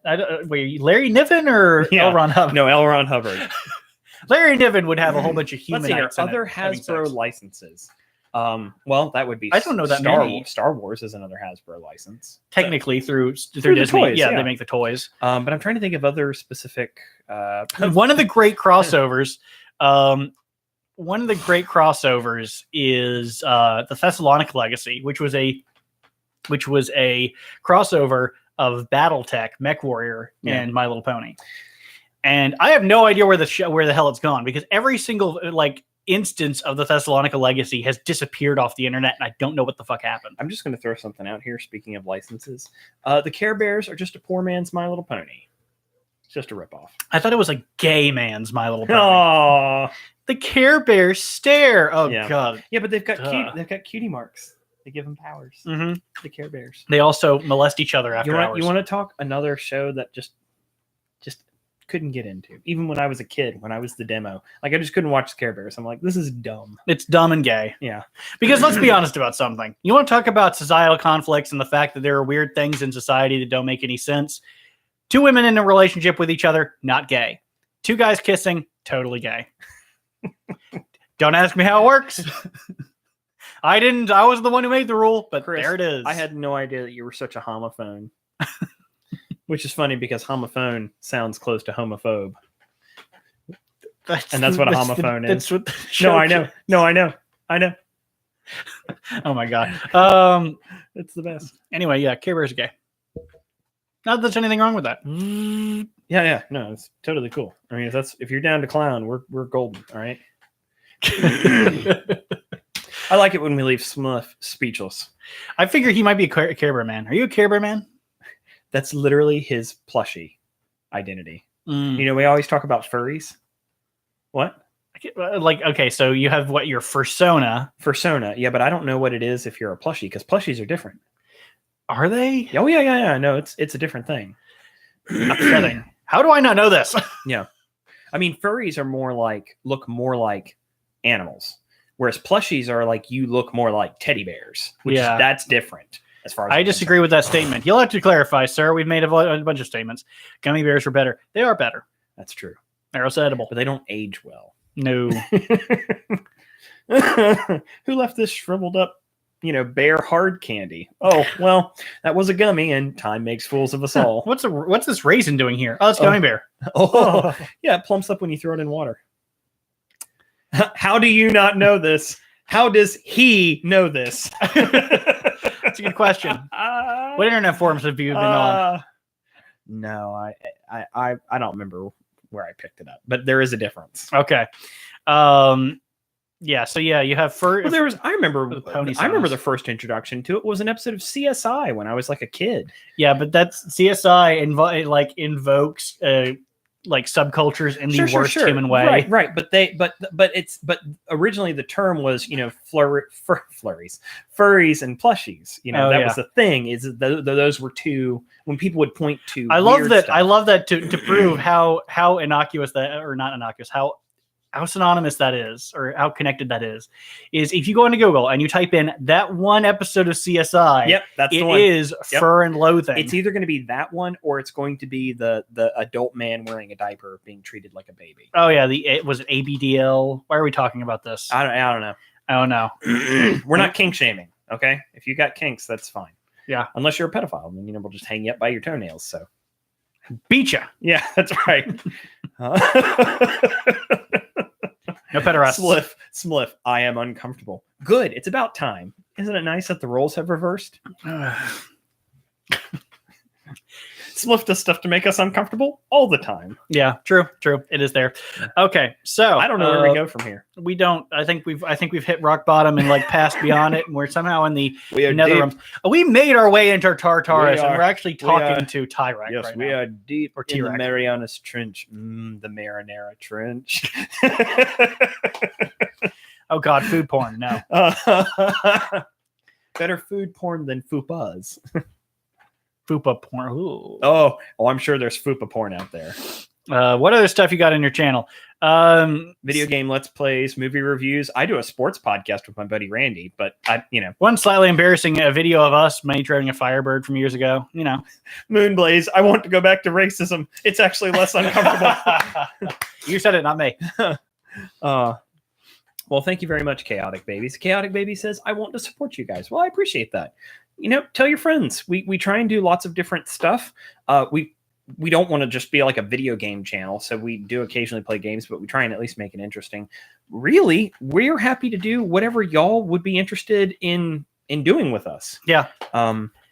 wait, Larry Niven or Yeah. L. Ron Hubbard? No, L. Ron Hubbard. Larry Niven would have a whole bunch of Let's humanites. see here. in it Other having Hasbro sex. licenses. Well, that would be. I don't know that many. Star Wars is another Hasbro license. Technically through the Disney. toys, yeah, yeah. they make the toys. But I'm trying to think of other specific. One of the great crossovers. One of the great crossovers is the Thessalonic Legacy, which was a crossover of BattleTech, Mech Warrior, and My Little Pony. And I have no idea where the hell it's gone, because every single instance of the Thessalonica Legacy has disappeared off the internet, and I don't know what the fuck happened. I'm just going to throw something out here. Speaking of licenses, the Care Bears are just a poor man's My Little Pony. It's just a ripoff. I thought it was a gay man's My Little Pony. Oh, The Care Bears stare. Oh Yeah. God. yeah, but they've got Ugh. they've got cutie marks. They give them powers. Mm-hmm. The Care Bears. They also molest each other after hours. You want to talk another show that just couldn't get into, even when I was a kid, when I was the demo. Like, I just couldn't watch the Care Bears. I'm like, this is dumb. It's dumb and gay. Yeah. Because let's be honest about something. You want to talk about societal conflicts and the fact that there are weird things in society that don't make any sense. Two women in a relationship with each other, not gay. Two guys kissing, totally gay. Don't ask me how it works. I was the one who made the rule, but Chris, there it is. I had no idea that you were such a homophone. Which is funny because homophone sounds close to homophobe. And that's what a homophone is. That's what the No, I show- know. No, I know. I know. Oh my God. It's the best. Anyway, yeah, Care Bears are gay. Not that there's anything wrong with that. Yeah. No, it's totally cool. I mean, if you're down to clown, we're golden. All right. I like it when we leave Smuff speechless. I figure he might be a Care Bear man. Are you a Care Bear man? That's literally his plushie identity. Mm. You know, we always talk about furries. What? Like, okay, so you have what, your fursona. Fursona. Yeah, but I don't know what it is if you're a plushie, because plushies are different. Are they? Oh, yeah. No, it's a different thing. Upsetting. How do I not know this? Yeah. I mean, furries are look more like animals, whereas plushies are like, you look more like teddy bears, that's different as far as I I'm disagree with that statement. You'll have to clarify, sir. We've made a bunch of statements. Gummy bears are better. They are better. concerned. That's true. They're also edible. But they don't age well. No. Who left this shriveled up, bear hard candy? Oh, well, that was a gummy, and time makes fools of us all. What's this raisin doing here? Oh, it's gummy bear. Oh, yeah, it plumps up when you throw it in water. How do you not know this? How does he know this? That's a good question. What internet forums have you been on? No, I don't remember where I picked it up, but there is a difference. Okay. Yeah. So yeah, you have fur. Well, I remember pony the sounds. first introduction to it was an episode of CSI when I was like a kid. Yeah, but that's CSI invokes subcultures in the worst human way. Right. But originally the term was flurries, furries, and plushies. That was the thing. Is those were two when people would point to. I love that. Stuff. I love that to prove how innocuous that, or not innocuous, how synonymous that is, or how connected that is if you go into Google and you type in that one episode of CSI, Yep, that's the it one. is Fur and Loathing. It's either going to be that one or it's going to be the adult man wearing a diaper being treated like a baby. Oh yeah, was it ABDL? Why are we talking about this? I don't know. I don't know. We're not kink shaming, okay? If you got kinks, that's fine. Yeah. Unless you're a pedophile, then we'll just hang you up by your toenails. So Beat ya. yeah, that's right. No pederast. Spliff. I am uncomfortable. Good. It's about time. Isn't it nice that the roles have reversed? Spliff does stuff to make us uncomfortable all the time. Yeah, true. It is there. Okay, so I don't know where we go from here. We don't. I think we've hit rock bottom and passed beyond it, and we're somehow in the nether realms. We made our way into Tartarus, and we're actually talking to Tyrek. Yes, right we now. are deep Or in the T-Rex. Marianas Trench. The Marinara Trench. Oh God, food porn. No. Better food porn than fupas. Fupa porn. Ooh. Oh, I'm sure there's fupa porn out there. What other stuff you got in your channel? Video game let's plays, movie reviews. I do a sports podcast with my buddy Randy, but one slightly embarrassing video of us majoring a Firebird from years ago. Moonblaze. I want to go back to racism. It's actually less uncomfortable. You said it, not me. Well, thank you very much, Chaotic Babies. Chaotic Baby says, I want to support you guys. Well, I appreciate that. Tell your friends. We try and do lots of different stuff. We don't want to just be like a video game channel, so we do occasionally play games, but we try and at least make it interesting. Really, we're happy to do whatever y'all would be interested in doing with us. Yeah.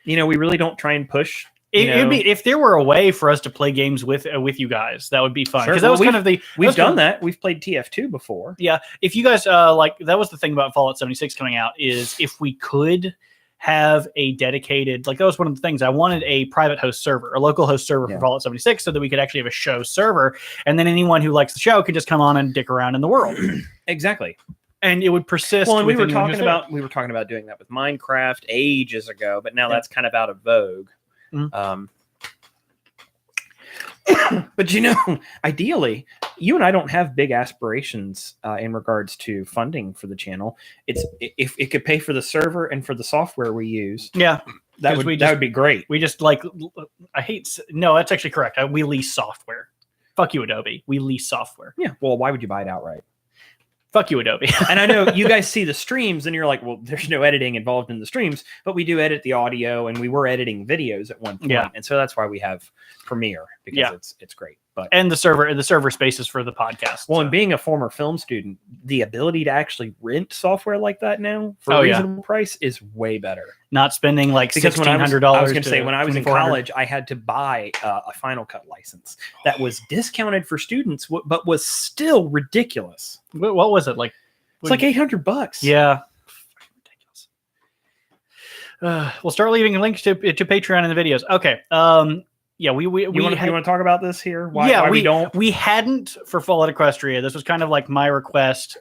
We really don't try and push. It would be if there were a way for us to play games with you guys, that would be fun. Because Sure. that was kind of the we've done that. We've played TF2 before. Yeah, if you guys that was the thing about Fallout 76 coming out is if we could have a dedicated that was one of the things I wanted, a private host server, a local host server for Fallout 76, so that we could actually have a show server, and then anyone who likes the show could just come on and dick around in the world. Exactly. And it would persist. Well, and we were talking about doing that with Minecraft ages ago, but now that's kind of out of vogue. Mm-hmm. But ideally, you and I don't have big aspirations in regards to funding for the channel. If it could pay for the server and for the software we use, that would be great. We just that's actually correct. We lease software. Fuck you, Adobe. We lease software. Yeah. Well, why would you buy it outright? Fuck you, Adobe. And I know you guys see the streams and you're like, well, there's no editing involved in the streams, but we do edit the audio and we were editing videos at one point. Yeah. And so that's why we have Premiere, because it's great. But and the server spaces for the podcast. Well, and being a former film student, the ability to actually rent software like that now for a reasonable price is way better. Not spending $1,600. I was going to say, when I was in college, I had to buy a Final Cut license that was discounted for students, but was still ridiculous. What was it like? It's like $800. Yeah. Ridiculous. We'll start leaving links to Patreon in the videos. Okay. Yeah, we want to talk about this here? Why we don't? We hadn't for Fallout Equestria. This was kind of like my request.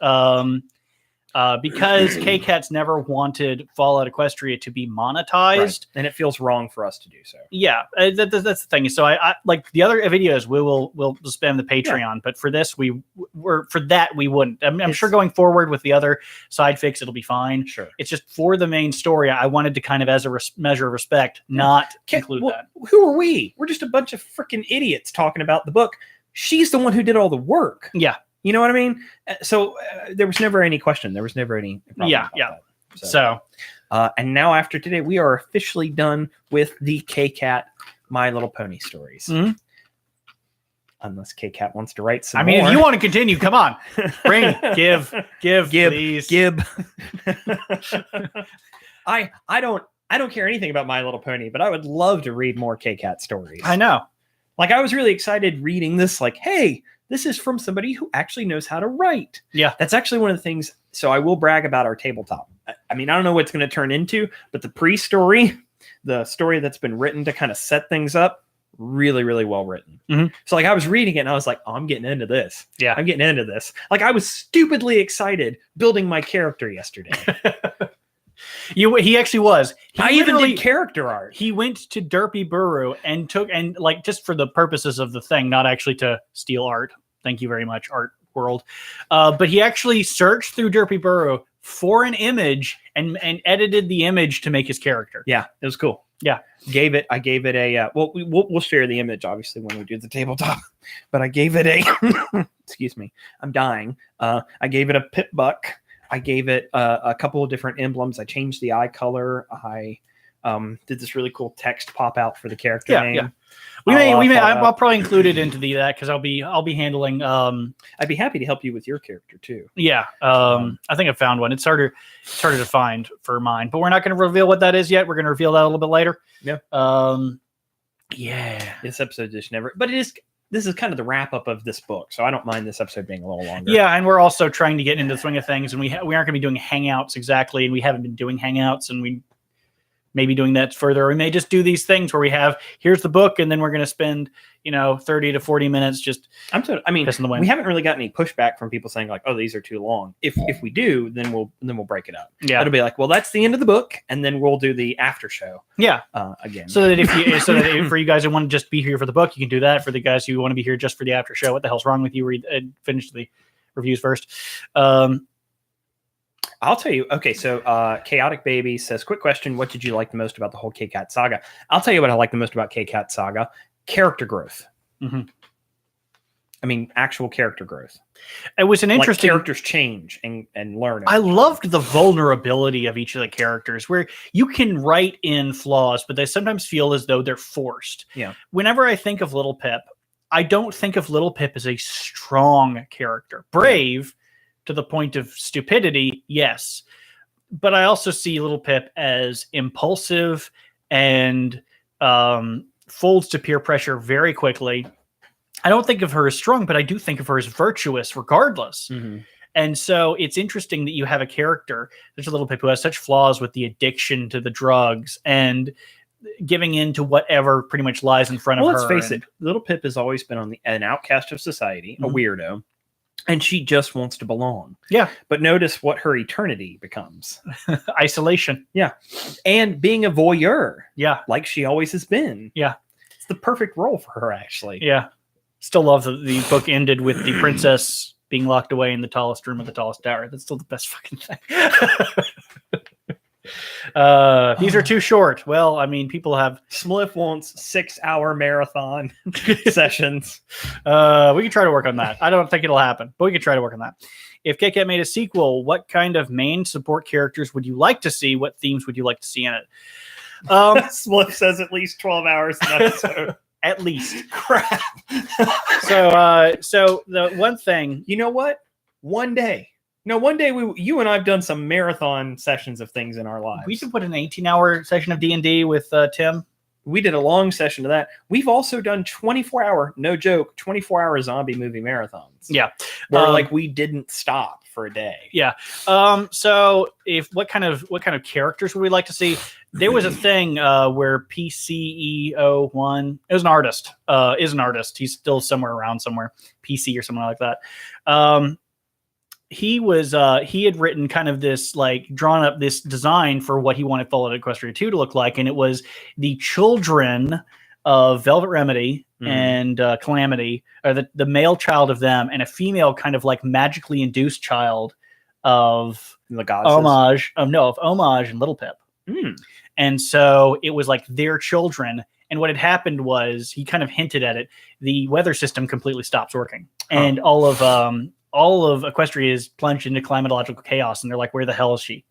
Because KCAT's never wanted Fallout Equestria to be monetized, right. And it feels wrong for us to do so. Yeah, that's the thing. So I like the other videos we'll spam the Patreon, but for this we wouldn't. I'm sure going forward with the other side fix it'll be fine. Sure, it's just for the main story. I wanted to kind of as a measure of respect not include that. Who are we? We're just a bunch of freaking idiots talking about the book. She's the one who did all the work. Yeah. You know what I mean? So there was never any question. There was never any problem. Yeah. So and now after today, we are officially done with the KCAT My Little Pony stories. Mm-hmm. Unless KCAT wants to write some more. If you want to continue, come on. Bring, give, please. Gib. I don't care anything about My Little Pony, but I would love to read more KCAT stories. I know. Like, I was really excited reading this, like, hey, this is from somebody who actually knows how to write. Yeah. That's actually one of the things. So I will brag about our tabletop. I mean, I don't know what it's going to turn into, but the pre-story, the story that's been written to kind of set things up, really, really well written. Mm-hmm. So like I was reading it and I was like, oh, I'm getting into this. Yeah. I'm getting into this. Like I was stupidly excited building my character yesterday. He actually was. I even did character art. He went to Derpy Buru and just for the purposes of the thing, not actually to steal art. Thank you very much, Art World. But he actually searched through Derpy Buru for an image and edited the image to make his character. Yeah, it was cool. Yeah, I gave it a we'll share the image obviously when we do the tabletop. But I gave it a excuse me, I'm dying. I gave it a pit buck. I gave it a couple of different emblems. I changed the eye color. I Did this really cool text pop out for the character name. Yeah. I'll probably include it into that because I'll be handling. I'd be happy to help you with your character too. Yeah. I think I found one. It's harder to find for mine, but we're not going to reveal what that is yet. We're going to reveal that a little bit later. Yeah. Yeah. This episode just never, but this is kind of the wrap up of this book, so I don't mind this episode being a little longer. Yeah, and we're also trying to get into the swing of things, and we aren't going to be doing hangouts exactly, and we haven't been doing hangouts, and we may be doing that further. We may just do these things where here's the book, and then we're going to spend 30 to 40 minutes just. Pissing the wind. We haven't really got any pushback from people saying like, "Oh, these are too long." If we do, then we'll break it up. Yeah, it'll be like, well, that's the end of the book, and then we'll do the after show. Yeah, again. So that for you guys who want to just be here for the book, you can do that. For the guys who want to be here just for the after show, what the hell's wrong with you? Finish the reviews first. I'll tell you. Okay, so Chaotic Baby says, quick question. What did you like the most about the whole K-Cat saga? I'll tell you what I like the most about K-Cat saga. Character growth. Mm-hmm. I mean, actual character growth. It was an interesting... characters change and learn. I loved the vulnerability of each of the characters where you can write in flaws, but they sometimes feel as though they're forced. Yeah. Whenever I think of Little Pip, I don't think of Little Pip as a strong character. Brave... to the point of stupidity, yes. But I also see Little Pip as impulsive and folds to peer pressure very quickly. I don't think of her as strong, but I do think of her as virtuous regardless. Mm-hmm. And so it's interesting that you have a character, there's a Little Pip who has such flaws with the addiction to the drugs and giving in to whatever pretty much lies in front of her. Let's face it, Little Pip has always been an outcast of society, a weirdo. And she just wants to belong. Yeah. But notice what her eternity becomes. Isolation. Yeah. And being a voyeur. Yeah. Like she always has been. Yeah. It's the perfect role for her, actually. Yeah. Still love that the book ended with the princess being locked away in the tallest room of the tallest tower. That's still the best fucking thing. These are too short. Well, I mean, people have... Spliff wants 6-hour marathon sessions. We can try to work on that. I don't think it'll happen, but we can try to work on that. If KK made a sequel, what kind of main support characters would you like to see? What themes would you like to see in it? Spliff says at least 12 hours an episode. At least. Crap. So the one thing... You know what? One day you and I've done some marathon sessions of things in our lives. We should put an 18-hour session of D&D with Tim. We did a long session of that. We've also done 24-hour, no joke, 24-hour zombie movie marathons. Yeah. Where we didn't stop for a day. Yeah. So what kind of characters would we like to see? There was a thing where PCE01, it was an artist, is an artist. He's still somewhere around somewhere, PC or something like that. He had written kind of this, like, drawn up this design for what he wanted Fallout Equestria 2 to look like. And it was the children of Velvet Remedy and Calamity, or the male child of them, and a female kind of like magically induced child of Homage and Little Pip. And so it was like their children. And what had happened was, he kind of hinted at it, the weather system completely stops working. And all of Equestria is plunged into climatological chaos, and they're like, where the hell is she?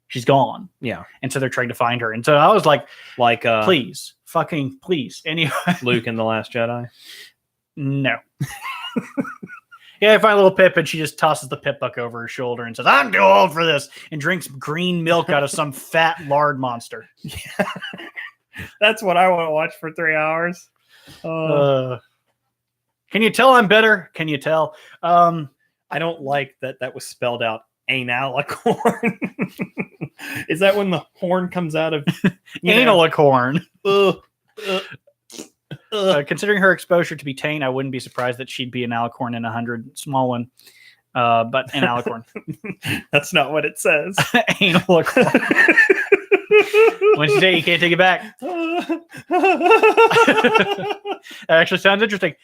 She's gone. Yeah. And so they're trying to find her. And so I was like, please, fucking please. Anyway. Luke in The Last Jedi? No. Yeah, I find Little Pip, and she just tosses the Pip buck over her shoulder and says, I'm too old for this, and drinks green milk out of some fat lard monster. Yeah. That's what I want to watch for 3 hours. Can you tell I'm bitter? Can you tell? I don't like that was spelled out analicorn. Is that when the horn comes out of analicorn? Considering her exposure to betaine, I wouldn't be surprised that she'd be an alicorn in 100, small one. But an alicorn. That's not what it says. Analicorn. Once you say it, you can't take it back. That actually sounds interesting.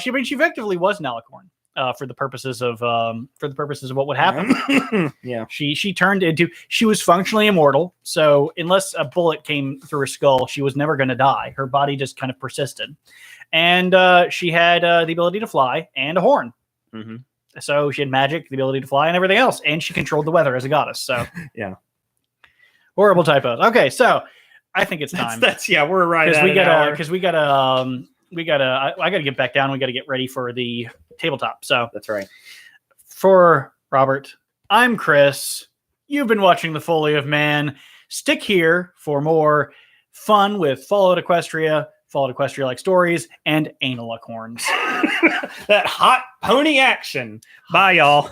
She effectively was an alicorn. For the purposes of what would happen. Yeah. She turned into, she was functionally immortal. So unless a bullet came through her skull, she was never going to die. Her body just kind of persisted. And she had the ability to fly and a horn. Mm-hmm. So she had magic, the ability to fly, and everything else. And she controlled the weather as a goddess. So yeah. Horrible typos. Okay, so I think it's time. We're right Because at we an gotta, hour. because we gotta, I gotta get back down. We gotta get ready for the tabletop. So That's right. for Robert, I'm Chris. You've been watching The Foally of Man. Stick here for more fun with Fallout Equestria like stories, and anal horns. That hot pony action. Bye, y'all.